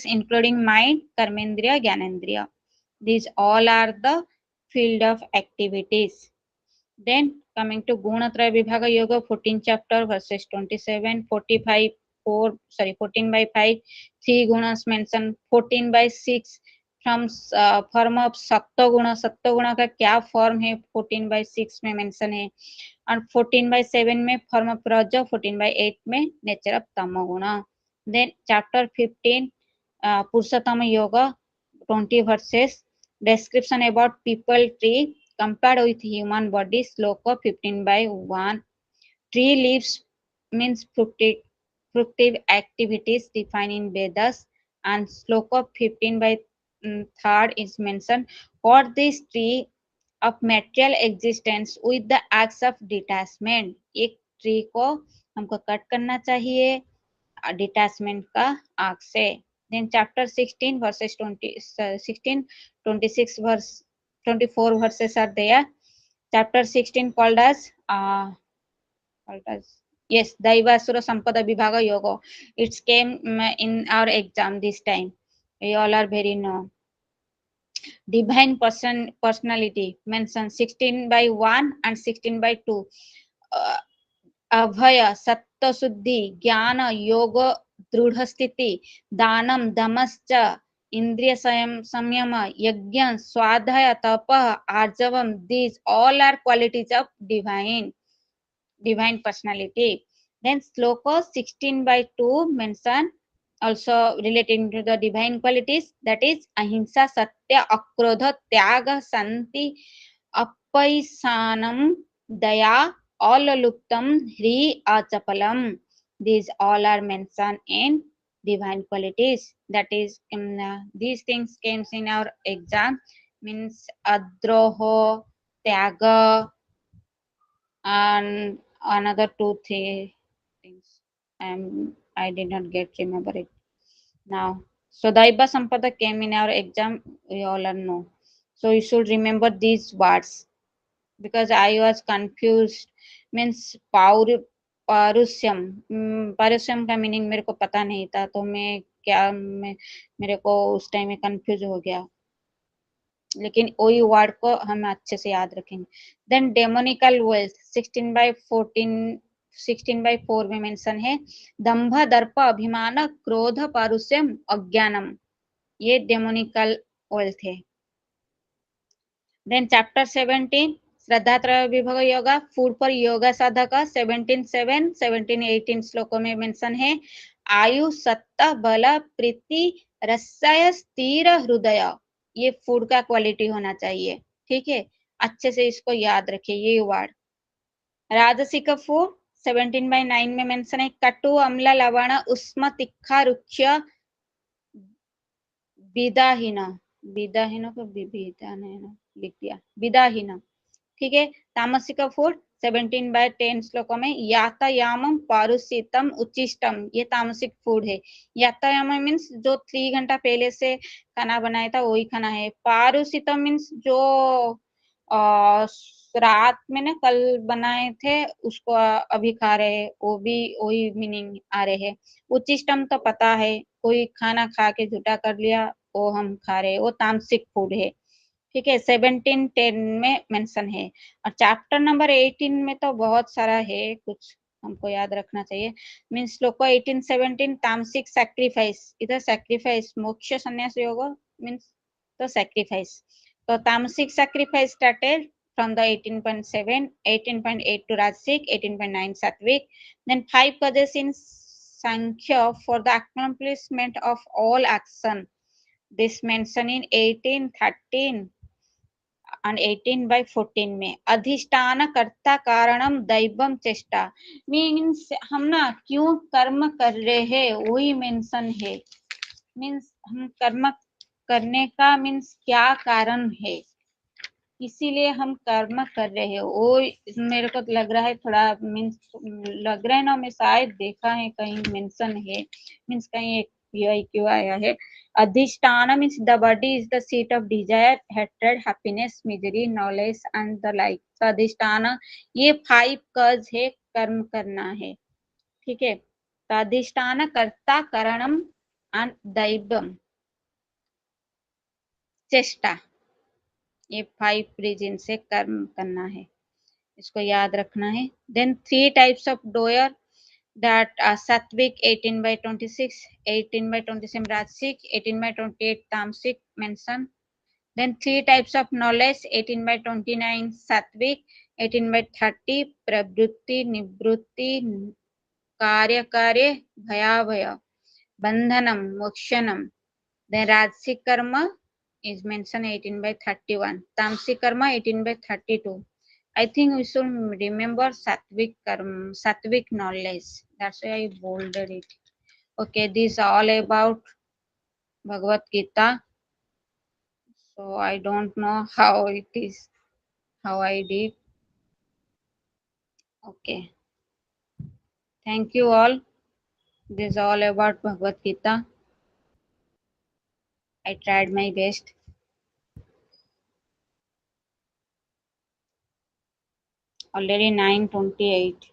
including mind karmendriya gyanendriya. These all are the field of activities. Then coming to Gunatraya Vibhaga Yoga, 14th chapter, verses 27, 45, 14 by 5, 3 gunas mentioned, 14 by 6 from form of सत्व गुणा का क्या form है 14 by 6 में mention है, और 14 by 7 में form of रज, 14 by 8 में नेचर ऑफ तमोगुण. Then chapter 15 Purushottam yoga, 20 verses, description about people tree, compared with human body. Sloka 15/1. Tree leaves means fructive activities defined in Vedas, and Sloka 15/3 is mentioned for this tree of material existence with the acts of detachment. एक tree को हमको cut करना चाहिए detachment का आग से. Then chapter 16 verses 16, 26 verse 24 verses are there. Chapter 16 called as yes, Daivasura Sampada Vibhaga Yoga. It came in our exam this time. We all are very know. Divine personality mentioned 16/1 and 16/2. अभय सत्य शुद्धि ज्ञान योग दृढ़ स्थिति दानम दमश्च इंद्रिय संयम यज्ञ स्वाध्याय तप आर्जवम. These all are qualities of divine personality. Then sloka 16/2 mention also relating to the divine qualities, that is ahimsa satya akrodha tyaga santi apaisanam daya alaluptam hri achapalam. These all are mentioned in divine qualities. That is these things came in our exam, means adroho, tyaga, and another 2-3 things. I did not remember it now. So Daiva Sampada came in our exam, we all know. So you should remember these words, because I was confused. Means पारुष्यम, पारुष्यम का meaning मेरे को पता नहीं था, तो मेरे को उस टाइम में कंफ्यूज हो गया, लेकिन वही वर्ड को हम अच्छे से याद रखेंगे. देन डेमोनिकल वेल्थ 16/4 में मेंशन है दंभ दर्प अभिमान क्रोध पारुष्यम अज्ञानम. ये डेमोनिकल वेल्थ है. देन चैप्टर 17 श्रद्धा त्रय विभव योगा, फूड फॉर योगा साधक 17/7, 17-18 श्लोकों में मेंशन है आयु सत्ता बल प्रीति रसय स्थिर हृदय. ये फूड का क्वालिटी होना चाहिए. ठीक है, अच्छे से इसको याद रखिए ये वर्ड. राजसिक फूड 17/9 में मेंशन है कटु अम्ल लवण उष्म तीखा रुक्ष विदाहीन. विदाहीन को विदान लिख दिया, विदाहीन. ठीक है. तामसिक फूड 17/10 श्लोकों में यातायामम पारुषितम उच्चिष्टम. ये तामसिक फूड है. यातायाम मीन्स जो 3 घंटा पहले से खाना बनाया था वही खाना है. पारुषितम मीन्स जो रात में ना कल बनाए थे उसको अभी खा रहे हैं, वो भी वही मीनिंग आ रहे हैं. उच्चिष्टम तो पता है, कोई खाना खा के झूठा कर लिया वो हम खा रहे हैं, वो तामसिक फूड है. ठीक है. 17-10 में मेंशन है. और चैप्टर नंबर 18 में तो बहुत सारा है, कुछ हमको याद रखना चाहिए. मीन्स श्लोक 18-17 तामसिक सैक्रिफाइस. इधर सैक्रिफाइस मोक्ष संन्यास योग मीन्स तो सैक्रिफाइस. तो तामसिक sacrifice started from the 18.7, 18.8 to Rajasic, 18.9 Sattvic. Then 5 causes in Sankhya for the accomplishment of all action. This mentioned in 18-13 and 18/14 में. अधिष्ठान कर्ता कारणम दैवम चेष्टा. मीन्स हम ना क्यों कर्म कर रहे हैं वही मेंशन है. मीन्स हम कर्म करने का मीन्स क्या कारण है, इसीलिए हम कर्म कर रहे हैं. वो मेरे को लग रहा है थोड़ा मीन्स लग रहा है ना, मैं शायद देखा है कहीं मेंशन है, मीन्स कहीं एक क्यों आया है. अधिष्ठान means the body is the seat of desire, hatred, happiness, misery, knowledge and the like. तो अधिष्ठान ये 5 कज है कर्म करना है. ठीक है. तो अधिष्ठान कर्ता कारणम एंड दैवम चेष्टा, ये 5 रीजन से कर्म करना है, इसको याद रखना है. Then 3 types of doer, that sattvic 18/26, 18/27 rajasic, 18/28 tamasic mentioned. Then 3 types of knowledge, 18/29 sattvic, 18/30 pravrutti nivrutti कार्य भयाभय बंधनम मोक्षणम. Then rajasic karma is mentioned 18/31. Tamsi karma 18/32. I think we should remember sattvic karma, sattvic knowledge. That's why I bolded it. Okay, this is all about Bhagavad Gita. So I don't know how it is, how I did. Okay. Thank you all. This is all about Bhagavad Gita. I tried my best. Already 9:28.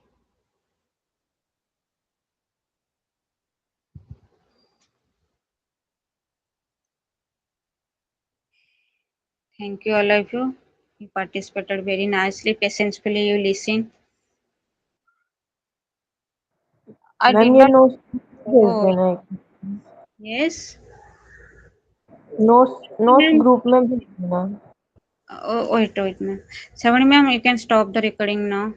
Thank you all of you. You participated very nicely, patiently you listen. I did ma'am ये not. Notes भेज Oh, देना एक yes. Notes Ma'am, group में भेज देना oh, wait, ma'am. Savani ma'am, you can stop the recording now.